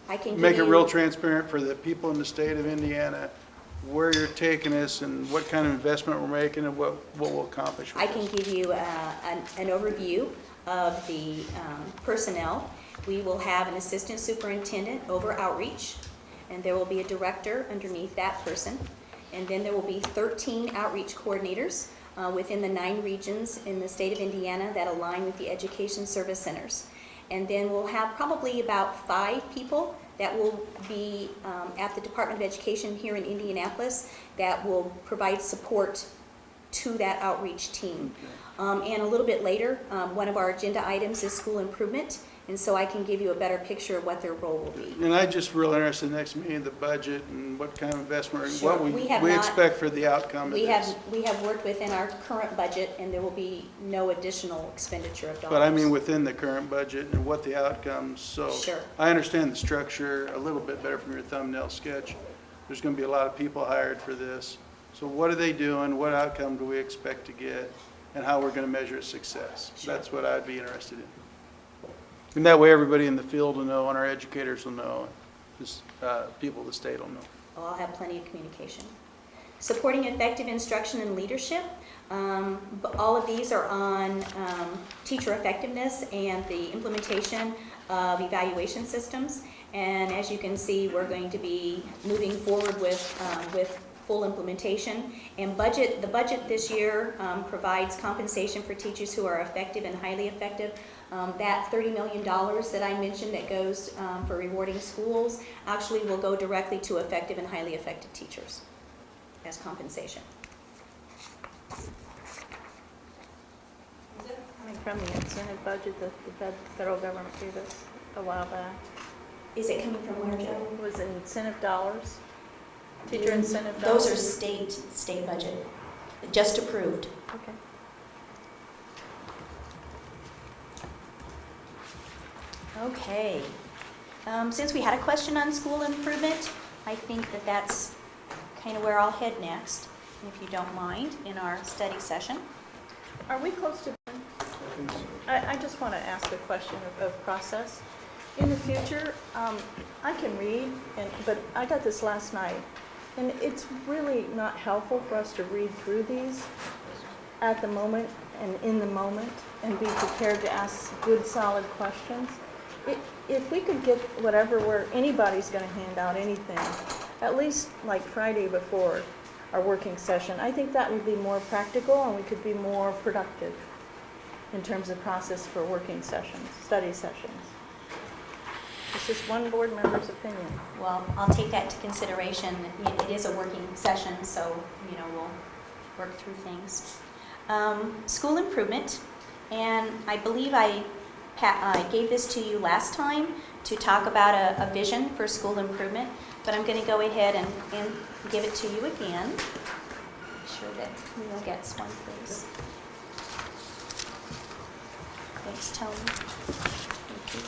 I can give make it you- real transparent for the people in the state of Indiana, where you're taking us and what kind of investment we're making and what we'll accomplish with I this. can give you an overview of the personnel. We will have an assistant superintendent over outreach, and there will be a director underneath that person. And then there will be 13 outreach coordinators within the 9 regions in the state of Indiana that align with the education service centers. And then we'll have probably about 5 people that will be at the Department of Education here in Indianapolis that will provide support to that outreach team. And a little bit later, one of our agenda items is school improvement, and so I can give you a better picture of what their role will be. And I just real interested in the next meeting, the budget and what kind of investment, and Sure. what We have we not- expect for the outcome of We this. have worked within our current budget, and there will be no additional expenditure of dollars. But I mean, within the current budget and what the outcomes, so. Sure. I understand the structure a little bit better from your thumbnail sketch. There's gonna be a lot of people hired for this. So what are they doing? What outcome do we expect to get? And how we're gonna measure success? Sure. That's what I'd be interested in. And that way, everybody in the field will know, and our educators will know, just, people of the state will know. I'll have plenty of communication. Supporting effective instruction and leadership. But all of these are on teacher effectiveness and the implementation of evaluation systems. And as you can see, we're going to be moving forward with full implementation. And the budget this year provides compensation for teachers who are effective and highly effective. That $30 million that I mentioned that goes for rewarding schools actually will go directly to effective and highly effective teachers as compensation. Coming from the incentive budget that the federal government gave us a while back. Is it coming from where, Joe? Was it incentive dollars? Teacher incentive dollars? Those are state budget, just approved. Okay. Okay. Since we had a question on school improvement, I think that that's kind of where I'll head next, if you don't mind, in our study session. Are we close to? I just want to ask a question of process. In the future, I can read, but I got this last night, and it's really not helpful for us to read through these at the moment and in the moment and be prepared to ask good, solid questions. If we could get whatever where anybody's going to hand out anything, at least like Friday before our working session, I think that would be more practical and we could be more productive in terms of process for working sessions, study sessions. It's just one board member's opinion. Well, I'll take that into consideration. It is a working session, so, we'll work through things. School improvement, and I believe I gave this to you last time to talk about a vision for school improvement, but I'm going to go ahead and give it to you again. Make sure that Neil gets one, please. Thanks, Tony. Thank you.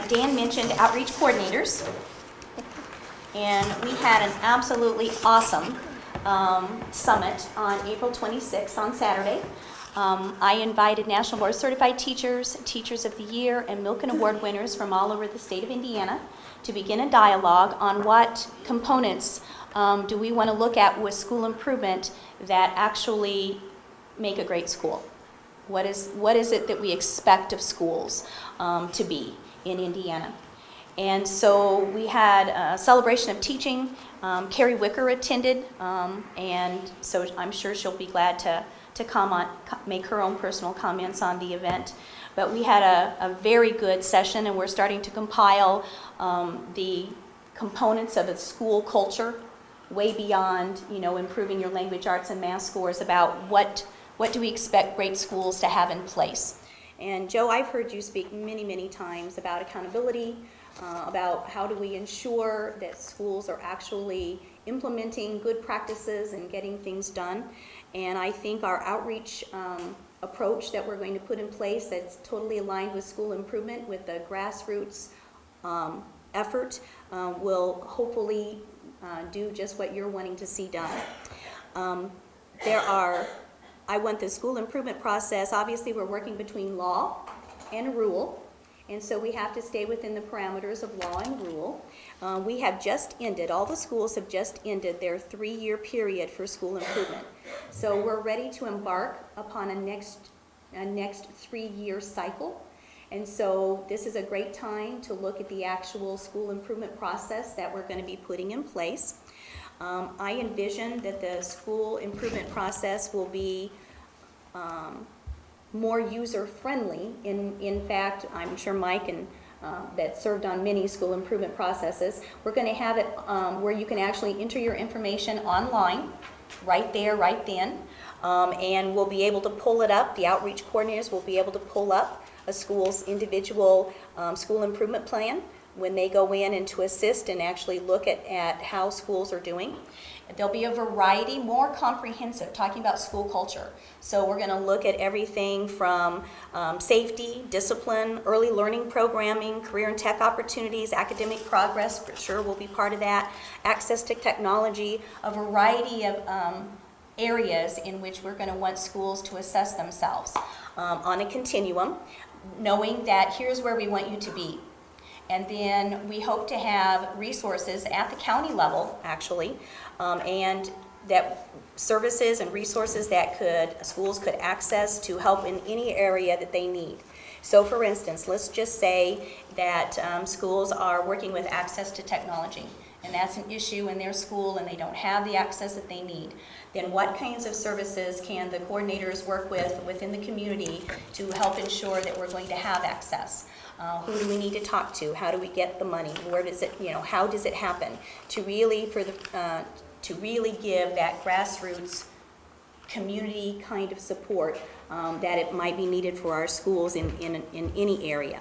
Dan mentioned outreach coordinators, and we had an absolutely awesome summit on April 26th on Saturday. I invited National Board Certified Teachers, Teachers of the Year, and Milken Award winners from all over the state of Indiana to begin a dialogue on what components do we want to look at with school improvement that actually make a great school. What is it that we expect of schools to be in Indiana? And so we had a celebration of teaching. Carrie Wicker attended, and so I'm sure she'll be glad to make her own personal comments on the event. But we had a very good session, and we're starting to compile the components of a school culture way beyond, improving your language arts and math scores, about what do we expect great schools to have in place. And Joe, I've heard you speak many, many times about accountability, about how do we ensure that schools are actually implementing good practices and getting things done. And I think our outreach approach that we're going to put in place that's totally aligned with school improvement, with the grassroots effort, will hopefully do just what you're wanting to see done. I want the school improvement process, obviously we're working between law and rule, and so we have to stay within the parameters of law and rule. We have just ended, all the schools have just ended their 3-year period for school improvement. So we're ready to embark upon a next 3-year cycle. And so this is a great time to look at the actual school improvement process that we're going to be putting in place. I envision that the school improvement process will be more user-friendly. In fact, I'm sure Mike and that served on many school improvement processes, we're going to have it where you can actually enter your information online, right there, right then, and we'll be able to pull it up. The outreach coordinators will be able to pull up a school's individual school improvement plan when they go in and to assist and actually look at how schools are doing. There'll be a variety, more comprehensive, talking about school culture. So we're going to look at everything from safety, discipline, early learning programming, career and tech opportunities, academic progress, for sure will be part of that, access to technology, a variety of areas in which we're going to want schools to assess themselves on a continuum, knowing that here's where we want you to be. And then we hope to have resources at the county level, actually, and that services and resources that schools could access to help in any area that they need. So for instance, let's just say that schools are working with access to technology, and that's an issue in their school and they don't have the access that they need. Then what kinds of services can the coordinators work with within the community to help ensure that we're going to have access? Who do we need to talk to? How do we get the money? Where does it, how does it happen? To really give that grassroots community kind of support that it might be needed for our schools in any area.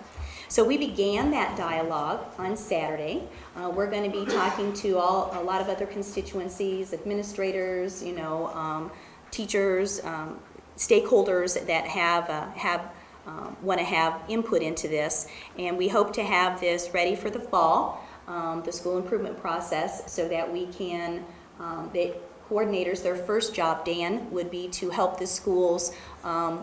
So we began that dialogue on Saturday. We're going to be talking to a lot of other constituencies, administrators, teachers, stakeholders that want to have input into this, and we hope to have this ready for the fall, the school improvement process, so that we can, the coordinators, their first job, Dan, would be to help the schools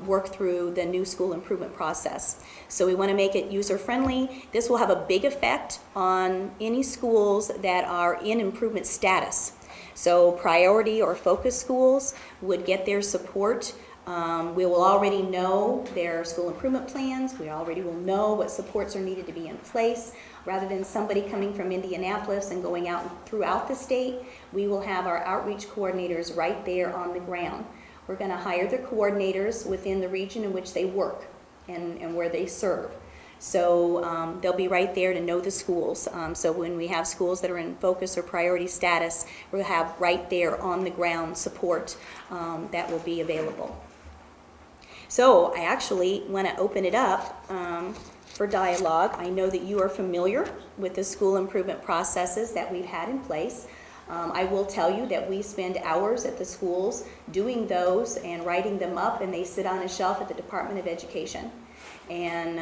work through the new school improvement process. So we want to make it user-friendly. This will have a big effect on any schools that are in improvement status. So priority or focus schools would get their support. We will already know their school improvement plans. We already will know what supports are needed to be in place. Rather than somebody coming from Indianapolis and going out throughout the state, we will have our outreach coordinators right there on the ground. We're going to hire the coordinators within the region in which they work and where they serve. So they'll be right there to know the schools. So when we have schools that are in focus or priority status, we'll have right there on the ground support that will be available. So I actually want to open it up for dialogue. I know that you are familiar with the school improvement processes that we've had in place. I will tell you that we spend hours at the schools doing those and writing them up, and they sit on a shelf at the Department of Education. And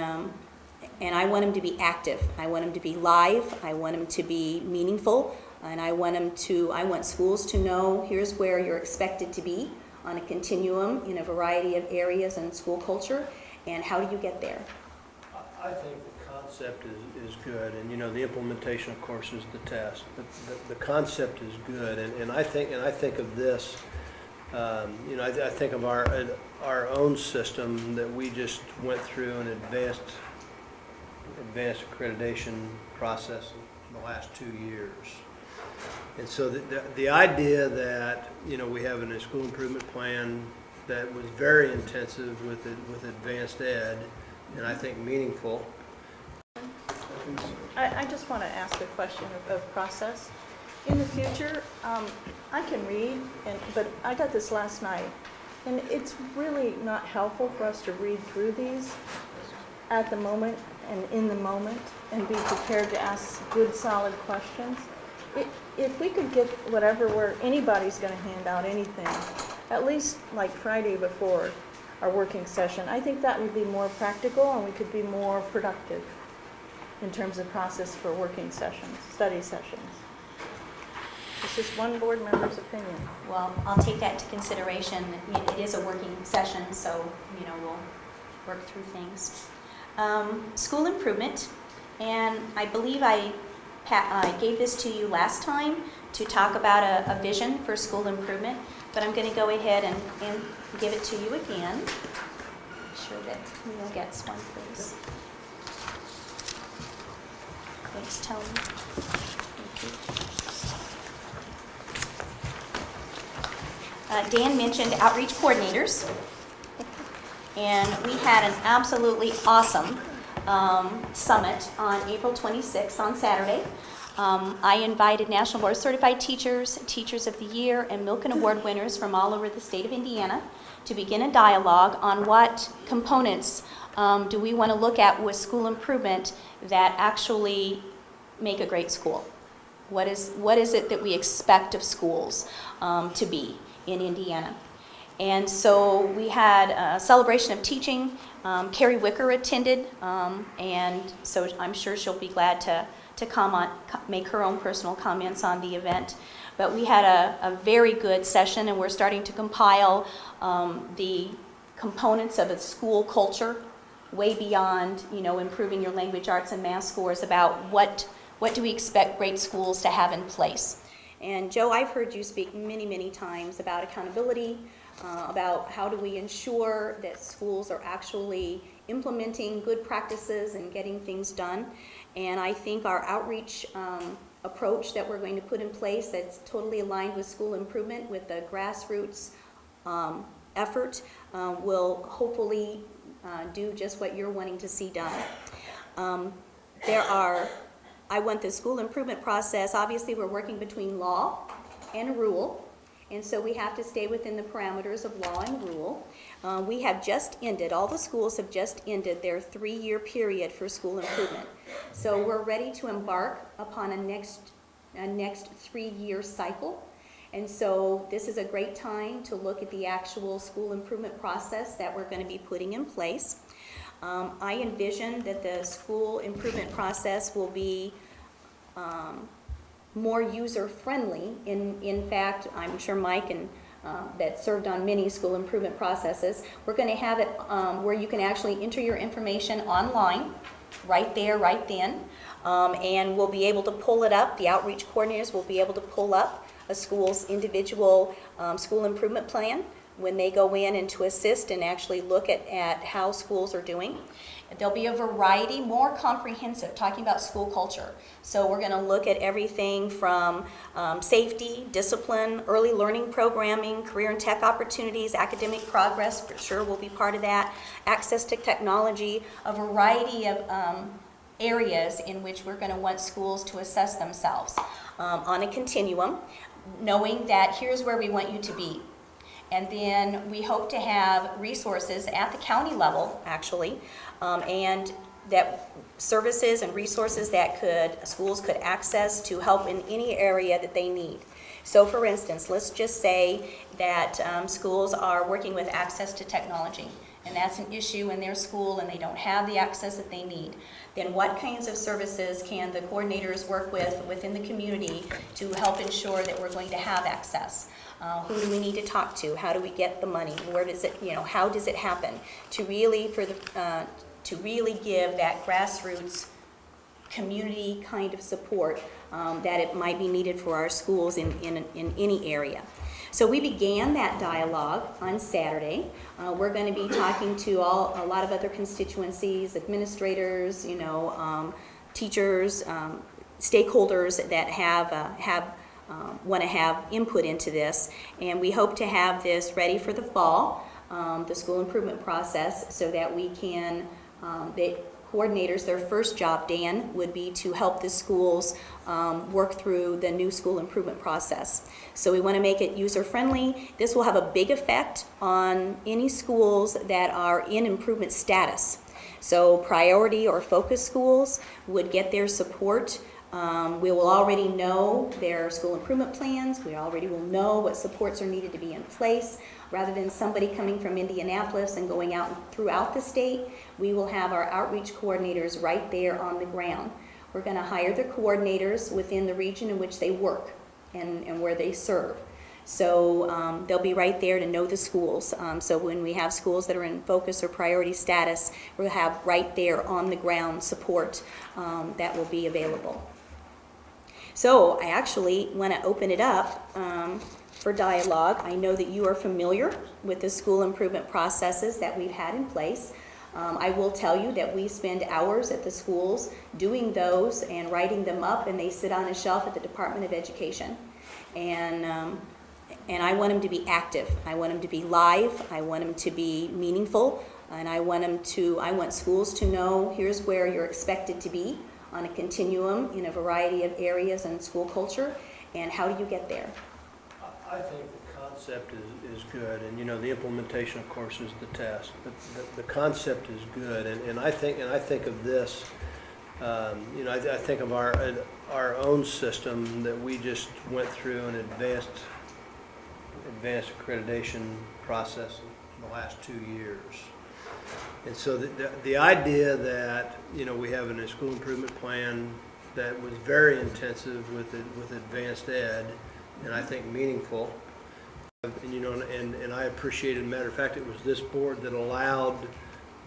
I want them to be active. I want them to be live. I want them to be meaningful. And I want schools to know here's where you're expected to be on a continuum in a variety of areas and school culture, and how do you get there? I think the concept is good, and the implementation, of course, is the test. But the concept is good, and I think of this. I think of our own system that we just went through an advanced accreditation process in the last 2 years. And so the idea that, we have a school improvement plan that was very intensive with advanced ed, and I think meaningful. I just want to ask a question of process. In the future, I can read, but I got this last night, and it's really not helpful for us to read through these at the moment and in the moment and be prepared to ask good, solid questions. If we could get whatever where anybody's going to hand out anything, at least like Friday before our working session, I think that would be more practical and we could be more productive in terms of process for working sessions, study sessions. It's just one board member's opinion. Well, I'll take that into consideration. It is a working session, so we'll work through things. School improvement, and I believe I gave this to you last time to talk about a vision for school improvement, but I'm going to go ahead and give it to you again. Make sure that Neil gets one, please. Thanks, Tony. Dan mentioned outreach coordinators, and we had an absolutely awesome summit on April 26th on Saturday. I invited National Board of Certified Teachers, Teachers of the Year, and Milken Award winners from all over the state of Indiana to begin a dialogue on what components do we want to look at with school improvement that actually make a great school. What is it that we expect of schools to be in Indiana? And so we had a celebration of teaching. Carrie Wicker attended, and so I'm sure she'll be glad to make her own personal comments on the event. But we had a very good session, and we're starting to compile the components of a school culture way beyond, improving your language, arts, and math scores, about what do we expect great schools to have in place. And Joe, I've heard you speak many, many times about accountability, about how do we ensure that schools are actually implementing good practices and getting things done. And I think our outreach approach that we're going to put in place that's totally aligned with school improvement, with the grassroots effort, will hopefully do just what you're wanting to see done. I want the school improvement process, obviously we're working between law and rule, and so we have to stay within the parameters of law and rule. We have just ended, all the schools have just ended their 3-year period for school improvement. So we're ready to embark upon a next 3-year cycle. And so this is a great time to look at the actual school improvement process that we're going to be putting in place. I envision that the school improvement process will be more user-friendly. In fact, I'm sure Mike and that served on many school improvement processes, we're going to have it where you can actually enter your information online, right there, right then, and we'll be able to pull it up. The outreach coordinators will be able to pull up a school's individual school improvement plan when they go in and to assist and actually look at how schools are doing. There'll be a variety, more comprehensive, talking about school culture. So we're going to look at everything from safety, discipline, early learning programming, career and tech opportunities, academic progress, for sure will be part of that, access to technology, a variety of areas in which we're going to want schools to assess themselves on a continuum, knowing that here's where we want you to be. And then we hope to have resources at the county level, actually, and that services and resources that schools could access to help in any area that they need. So for instance, let's just say that schools are working with access to technology, and that's an issue in their school and they don't have the access that they need. Then what kinds of services can the coordinators work with within the community to help ensure that we're going to have access? Who do we need to talk to? How do we get the money? Where does it, how does it happen? To really give that grassroots community kind of support that it might be needed for our schools in any area. So we began that dialogue on Saturday. We're going to be talking to a lot of other constituencies, administrators, teachers, stakeholders that want to have input into this, and we hope to have this ready for the fall, the school improvement process, so that we can, the coordinators, their first job, Dan, would be to help the schools work through the new school improvement process. So we want to make it user-friendly. This will have a big effect on any schools that are in improvement status. So priority or focus schools would get their support. We will already know their school improvement plans. We already will know what supports are needed to be in place. Rather than somebody coming from Indianapolis and going out throughout the state, we will have our outreach coordinators right there on the ground. We're going to hire the coordinators within the region in which they work and where they serve. So they'll be right there to know the schools. So when we have schools that are in focus or priority status, we'll have right there on the ground support that will be available. So I actually want to open it up for dialogue. I know that you are familiar with the school improvement processes that we've had in place. I will tell you that we spend hours at the schools doing those and writing them up, and they sit on a shelf at the Department of Education. And I want them to be active. I want them to be live. I want them to be meaningful. And I want schools to know, here's where you're expected to be on a continuum in a variety of areas and school culture, and how do you get there? I think the concept is good, and the implementation, of course, is the test. But the concept is good, and I think of this. I think of our own system that we just went through an advanced accreditation process in the last 2 years. And so the idea that, we have a school improvement plan that was very intensive with advanced ed, and I think meaningful. And I appreciated, matter of fact, it was this board that allowed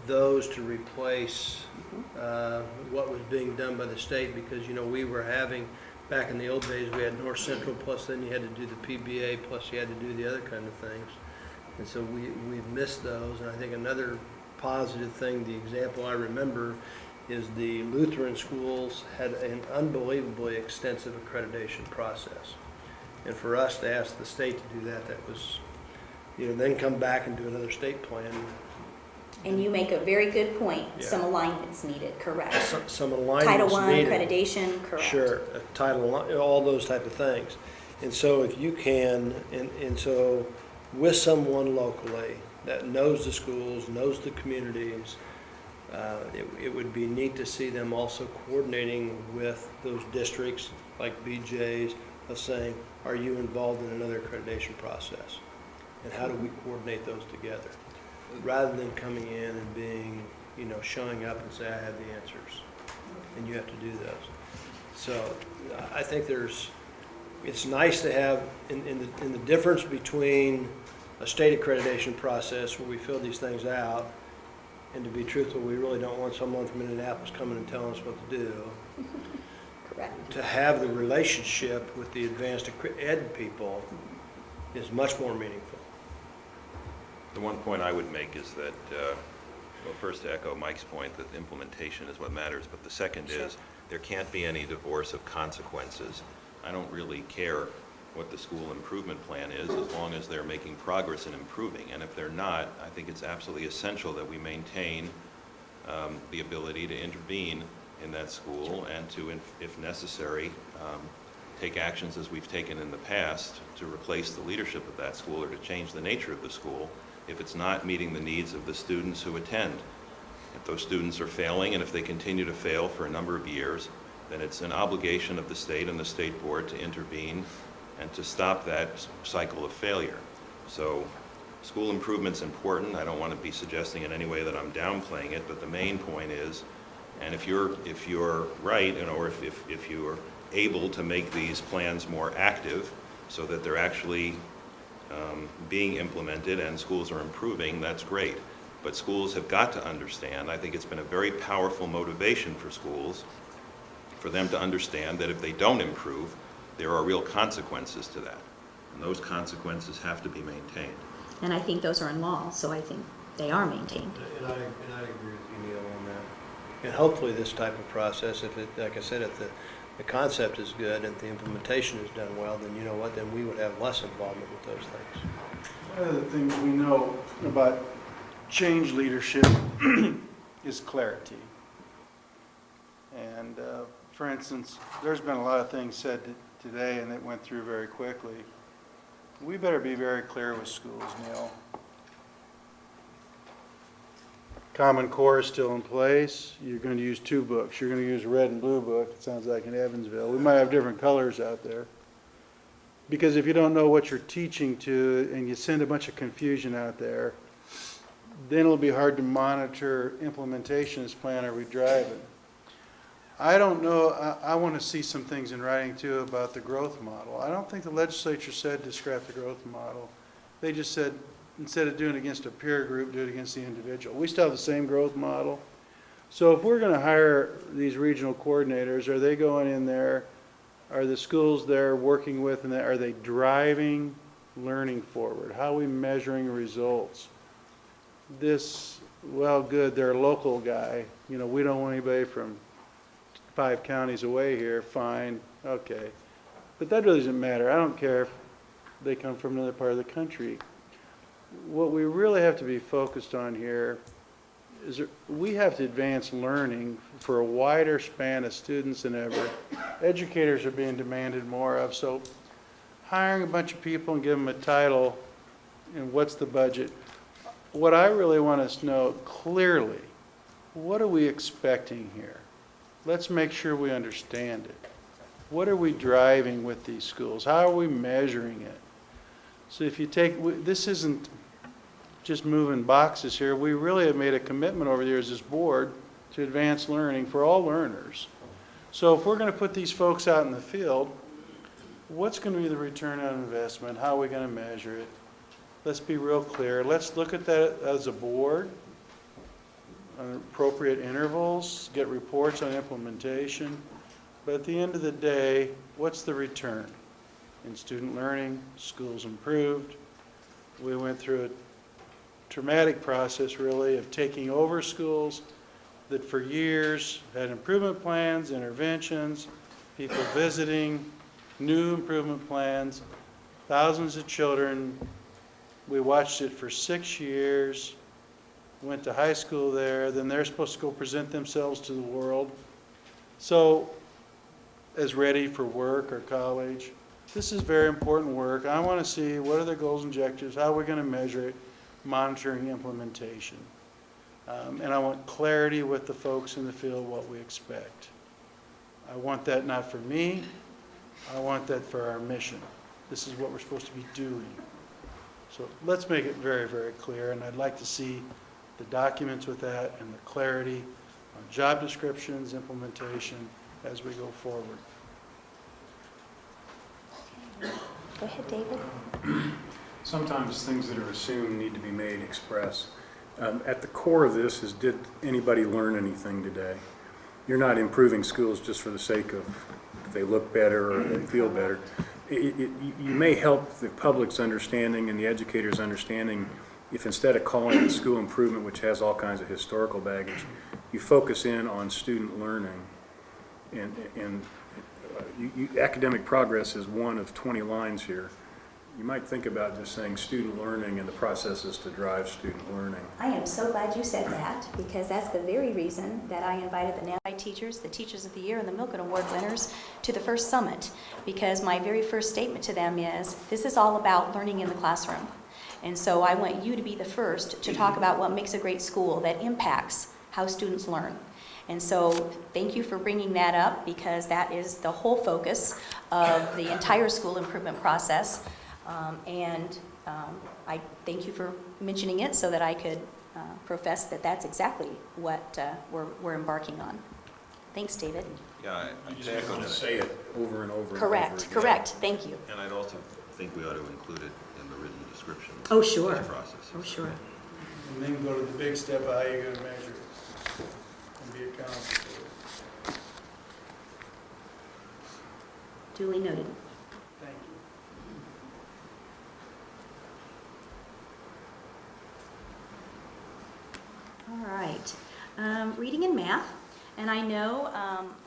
those to replace what was being done by the state, because, we were having, back in the old days, we had North Central, plus then you had to do the PBA, plus you had to do the other kind of things. And so we've missed those, and I think another positive thing, the example I remember, is the Lutheran schools had an unbelievably extensive accreditation process. And for us to ask the state to do that was, then come back and do another state plan. And you make a very good point. Yeah. Some alignment's needed, correct? Some alignment's Title I needed. accreditation, correct? Sure, all those type of things. And so if you can, and so with someone locally that knows the schools, knows the communities, it would be neat to see them also coordinating with those districts like BJ's, of saying, are you involved in another accreditation process? And how do we coordinate those together? Rather than coming in and being, showing up and say, I have the answers, and you have to do those. So I think it's nice to have, in the difference between a state accreditation process where we fill these things out, and to be truthful, we really don't want someone from Indianapolis coming and telling us what to do. Correct. To have the relationship with the advanced ed people is much more meaningful. The one point I would make is that, well, first to echo Mike's point that implementation is what matters, but the second is there can't be any divorce of consequences. I don't really care what the school improvement plan is as long as they're making progress in improving. And if they're not, I think it's absolutely essential that we maintain the ability to intervene in that school and to, if necessary, take actions as we've taken in the past to replace the leadership of that school or to change the nature of the school if it's not meeting the needs of the students who attend. If those students are failing, and if they continue to fail for a number of years, then it's an obligation of the state and the state board to intervene and to stop that cycle of failure. So school improvement's important. I don't want to be suggesting in any way that I'm downplaying it, but the main point is, and if you're right, or if you're able to make these plans more active so that they're actually being implemented and schools are improving, that's great. But schools have got to understand, I think it's been a very powerful motivation for schools, for them to understand that if they don't improve, there are real consequences to that. And those consequences have to be maintained. And I think those are in law, so I think they are maintained. And I agree with you, Neil, on that. And hopefully this type of process, if it, like I said, if the concept is good and the implementation is done well, then you know what, then we would have less involvement with those things. One of the things we know about change leadership is clarity. And for instance, there's been a lot of things said today and it went through very quickly. We better be very clear with schools, Neil. Common Core is still in place. You're going to use 2 books. You're going to use a red and blue book, it sounds like in Evansville. We might have different colors out there. Because if you don't know what you're teaching to and you send a bunch of confusion out there, then it'll be hard to monitor implementation of this plan. Are we driving? I don't know. I want to see some things in writing too about the growth model. I don't think the legislature said to scrap the growth model. They just said, instead of doing it against a peer group, do it against the individual. We still have the same growth model. So if we're going to hire these regional coordinators, are they going in there? Are the schools there working with, and are they driving learning forward? How are we measuring results? This well, good, they're a local guy. You know, we don't want anybody from 5 counties away here, fine, okay. But that really doesn't matter. I don't care if they come from another part of the country. What we really have to be focused on here is that we have to advance learning for a wider span of students than ever. Educators are being demanded more of, so hiring a bunch of people and give them a title and what's the budget. What I really want us to know clearly, what are we expecting here? Let's make sure we understand it. What are we driving with these schools? How are we measuring it? So if you take, this isn't just moving boxes here. We really have made a commitment over the years, this board, to advance learning for all learners. So if we're going to put these folks out in the field, what's going to be the return on investment? How are we going to measure it? Let's be real clear. Let's look at that as a board on appropriate intervals, get reports on implementation. But at the end of the day, what's the return? In student learning, schools improved. We went through a traumatic process, really, of taking over schools that for years had improvement plans, interventions, people visiting, new improvement plans, thousands of children. We watched it for 6 years, went to high school there, then they're supposed to go present themselves to the world. So, as ready for work or college. This is very important work. I want to see what are their goals and objectives, how are we going to measure it, monitoring implementation. And I want clarity with the folks in the field what we expect. I want that not for me, I want that for our mission. This is what we're supposed to be doing. So let's make it very, very clear, and I'd like to see the documents with that and the clarity on job descriptions, implementation as we go forward. Go ahead, David. Sometimes things that are assumed need to be made express. At the core of this is, did anybody learn anything today? You're not improving schools just for the sake of they look better or they feel better. You may help the public's understanding and the educators' understanding if instead of calling it school improvement, which has all kinds of historical baggage, you focus in on student learning. And academic progress is one of 20 lines here. You might think about just saying student learning and the processes to drive student learning. I am so glad you said that, because that's the very reason that I invited the NAPI teachers, the Teachers of the Year, and the Milken Award winners to the first summit, because my very first statement to them is, this is all about learning in the classroom. And so I want you to be the first to talk about what makes a great school that impacts how students learn. And so thank you for bringing that up, because that is the whole focus of the entire school improvement process. I thank you for mentioning it so that I could profess that that's exactly what we're embarking on. Thanks, David. Yeah, You just want to say it over and over. Correct, and over correct. Thank you. And I'd also think we ought to include it in the written description. Oh, sure. Of the process. Oh, sure. And then go to the big step of how you're going to measure it and be accountable for it. Duly noted. Thank you. All right. Reading and math. And I know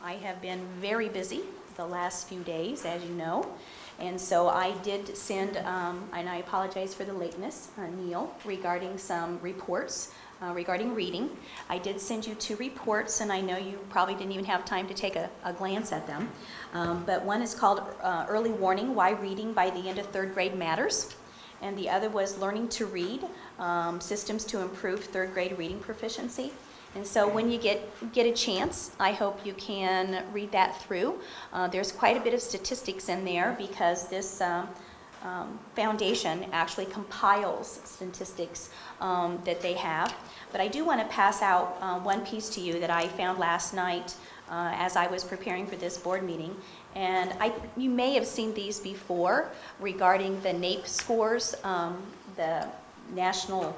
I have been very busy the last few days, as you know. And so I did send, and I apologize for the lateness, Neil, regarding some reports regarding reading. I did send you 2 reports, and I know you probably didn't even have time to take a glance at them. But one is called Early Warning, Why Reading by the End of 3rd Grade Matters. And the other was Learning to Read, Systems to Improve 3rd Grade Reading Proficiency. And so when you get a chance, I hope you can read that through. There's quite a bit of statistics in there, because this foundation actually compiles statistics that they have. But I do want to pass out one piece to you that I found last night as I was preparing for this board meeting. And you may have seen these before regarding the NAEP scores, the national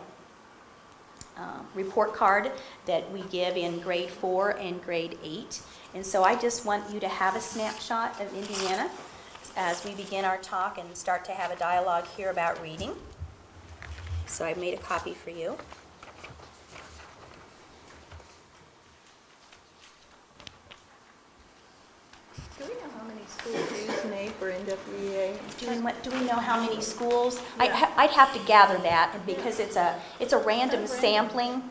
report card that we give in grade 4 and grade 8. And so I just want you to have a snapshot of Indiana as we begin our talk and start to have a dialogue here about reading. So I made a copy for you. many schools use NAEP or NWEA? Do we know how many schools? I'd have to gather that because it's a random sampling.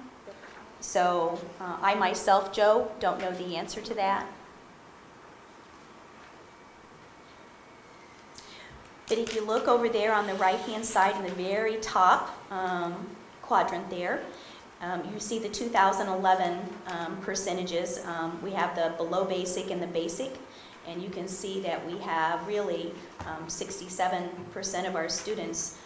So I myself, Joe, don't know the answer to that. But if you look over there on the right-hand side in the very top quadrant there, you see the 2011 percentages. We have the below basic and the basic, and you can see that we have really 67% of our students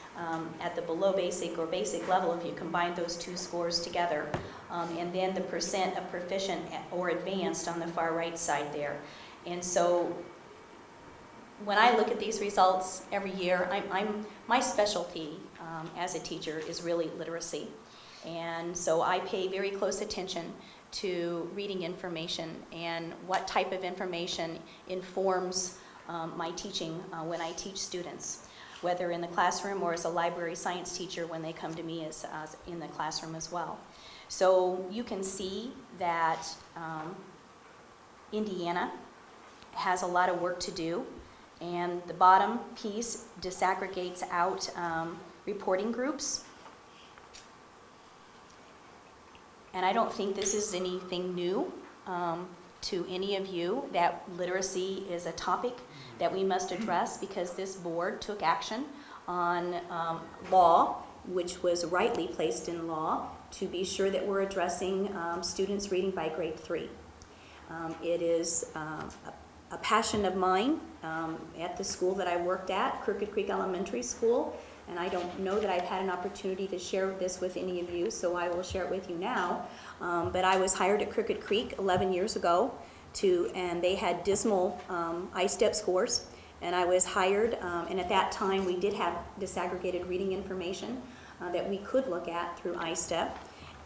at the below basic or basic level if you combine those two scores together. And then the percent of proficient or advanced on the far right side there. And so when I look at these results every year, my specialty as a teacher is really literacy. And so I pay very close attention to reading information and what type of information informs my teaching when I teach students, whether in the classroom or as a library science teacher when they come to me as in the classroom as well. So you can see that Indiana has a lot of work to do, and the bottom piece disaggregates out reporting groups. And I don't think this is anything new to any of you, that literacy is a topic that we must address because this board took action on law, which was rightly placed in law, to be sure that we're addressing students reading by grade 3. It is a passion of mine at the school that I worked at, Crooked Creek Elementary School, and I don't know that I've had an opportunity to share this with any of you, so I will share it with you now. But I was hired at Crooked Creek 11 years ago, and they had dismal ISTEP scores, and I was hired, and at that time we did have disaggregated reading information that we could look at through ISTEP.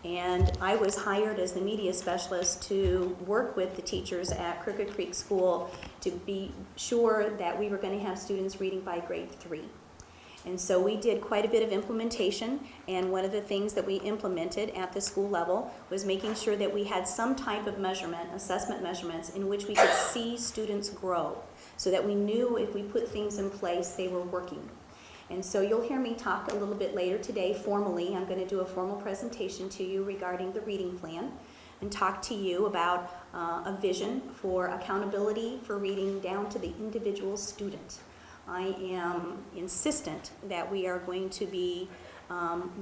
And I was hired as the media specialist to work with the teachers at Crooked Creek School to be sure that we were going to have students reading by grade 3. And so we did quite a bit of implementation, and one of the things that we implemented at the school level was making sure that we had some type of measurement, assessment measurements, in which we could see students grow, so that we knew if we put things in place, they were working. And so you'll hear me talk a little bit later today formally. I'm going to do a formal presentation to you regarding the reading plan and talk to you about a vision for accountability for reading down to the individual student. I am insistent that we are going to be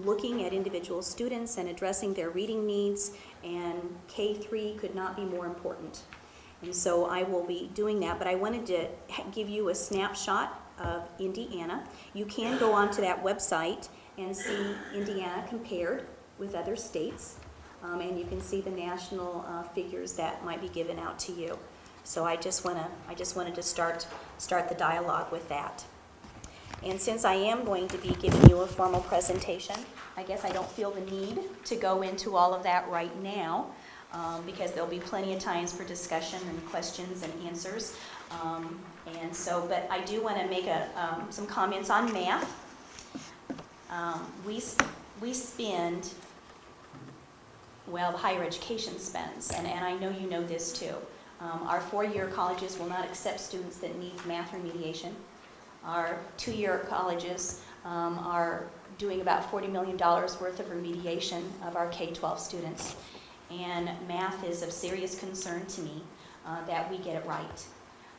looking at individual students and addressing their reading needs, and K3 could not be more important. And so I will be doing that, but I wanted to give you a snapshot of Indiana. You can go onto that website and see Indiana compared with other states, and you can see the national figures that might be given out to you. So I just wanted to start the dialogue with that. And since I am going to be giving you a formal presentation, I guess I don't feel the need to go into all of that right now, because there'll be plenty of times for discussion and questions and answers. But I do want to make some comments on math. We spend, well, the higher education spends, and I know you know this too. Our 4-year colleges will not accept students that need math remediation. Our 2-year colleges are doing about $40 million worth of remediation of our K-12 students. And math is of serious concern to me that we get it right.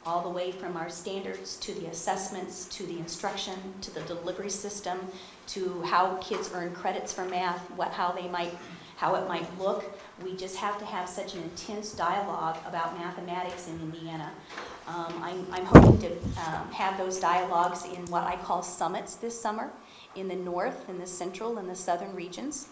All the way from our standards to the assessments, to the instruction, to the delivery system, to how kids earn credits for math, how it might look. We just have to have such an intense dialogue about mathematics in Indiana. I'm hoping to have those dialogues in what I call summits this summer in the north, and the central, and the southern regions.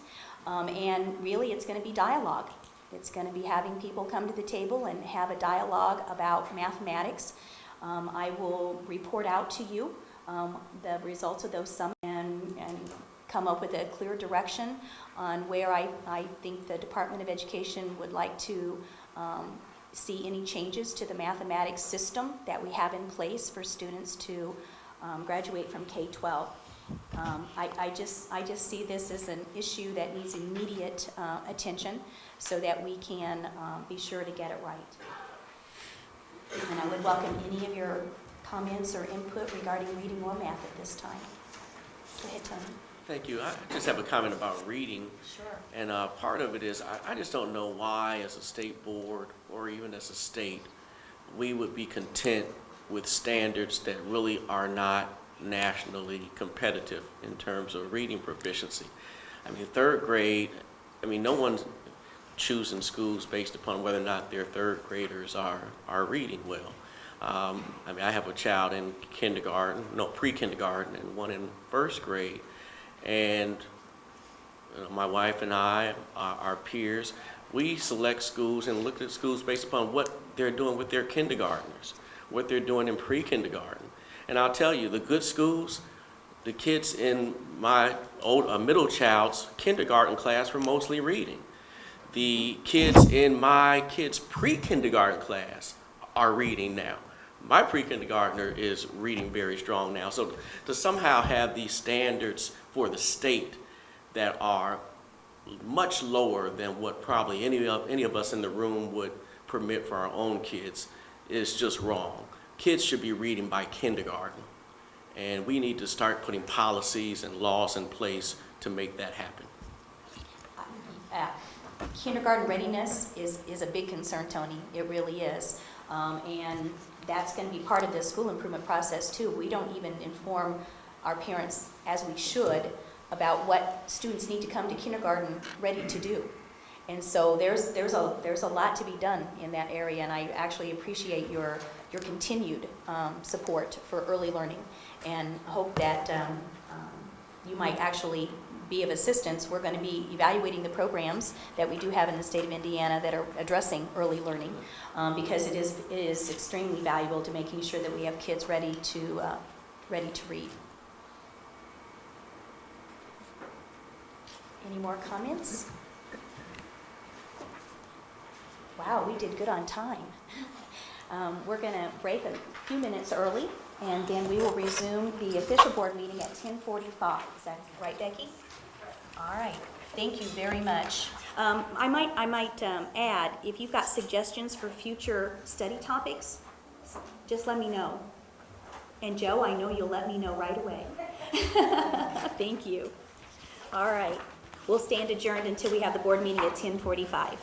And really it's going to be dialogue. It's going to be having people come to the table and have a dialogue about mathematics. I will report out to you the results of those summits and come up with a clear direction on where I think the Department of Education would like to see any changes to the mathematics system that we have in place for students to graduate from K-12. I just see this as an issue that needs immediate attention so that we can be sure to get it right. And I would welcome any of your comments or input regarding reading or math at this time. Go ahead, Tony. Thank you. I just have a comment about reading. Sure. And part of it is, I just don't know why, as a state board, or even as a state, we would be content with standards that really are not nationally competitive in terms of reading proficiency. I mean, third grade, I mean, no one's choosing schools based upon whether or not their third graders are reading well. I mean, I have a child in pre-kindergarten, and one in first grade. And my wife and I, our peers, we select schools and look at schools based upon what they're doing with their kindergartners, what they're doing in pre-kindergarten. And I'll tell you, the good schools, the kids in my middle child's kindergarten class were mostly reading. The kids in my kids' pre-kindergarten class are reading now. My pre-kindergartner is reading very strong now. So to somehow have these standards for the state that are much lower than what probably any of us in the room would permit for our own kids is just wrong. Kids should be reading by kindergarten, and we need to start putting policies and laws in place to make that happen. Kindergarten readiness is a big concern, Tony. It really is. And that's going to be part of the school improvement process too. We don't even inform our parents, as we should, about what students need to come to kindergarten ready to do. And so there's a lot to be done in that area, and I actually appreciate your continued support for early learning, and hope that you might actually be of assistance. We're going to be evaluating the programs that we do have in the state of Indiana that are addressing early learning, because it is extremely valuable to making sure that we have kids ready to read. Any more comments? Wow, we did good on time. We're going to break a few minutes early, and then we will resume the official board meeting at 10:45. Is that right, Becky? All right. Thank you very much. I might add, if you've got suggestions for future study topics, just let me know. And Joe, I know you'll let me know right away. Thank you. All right. We'll stand adjourned until we have the board meeting at 10:45.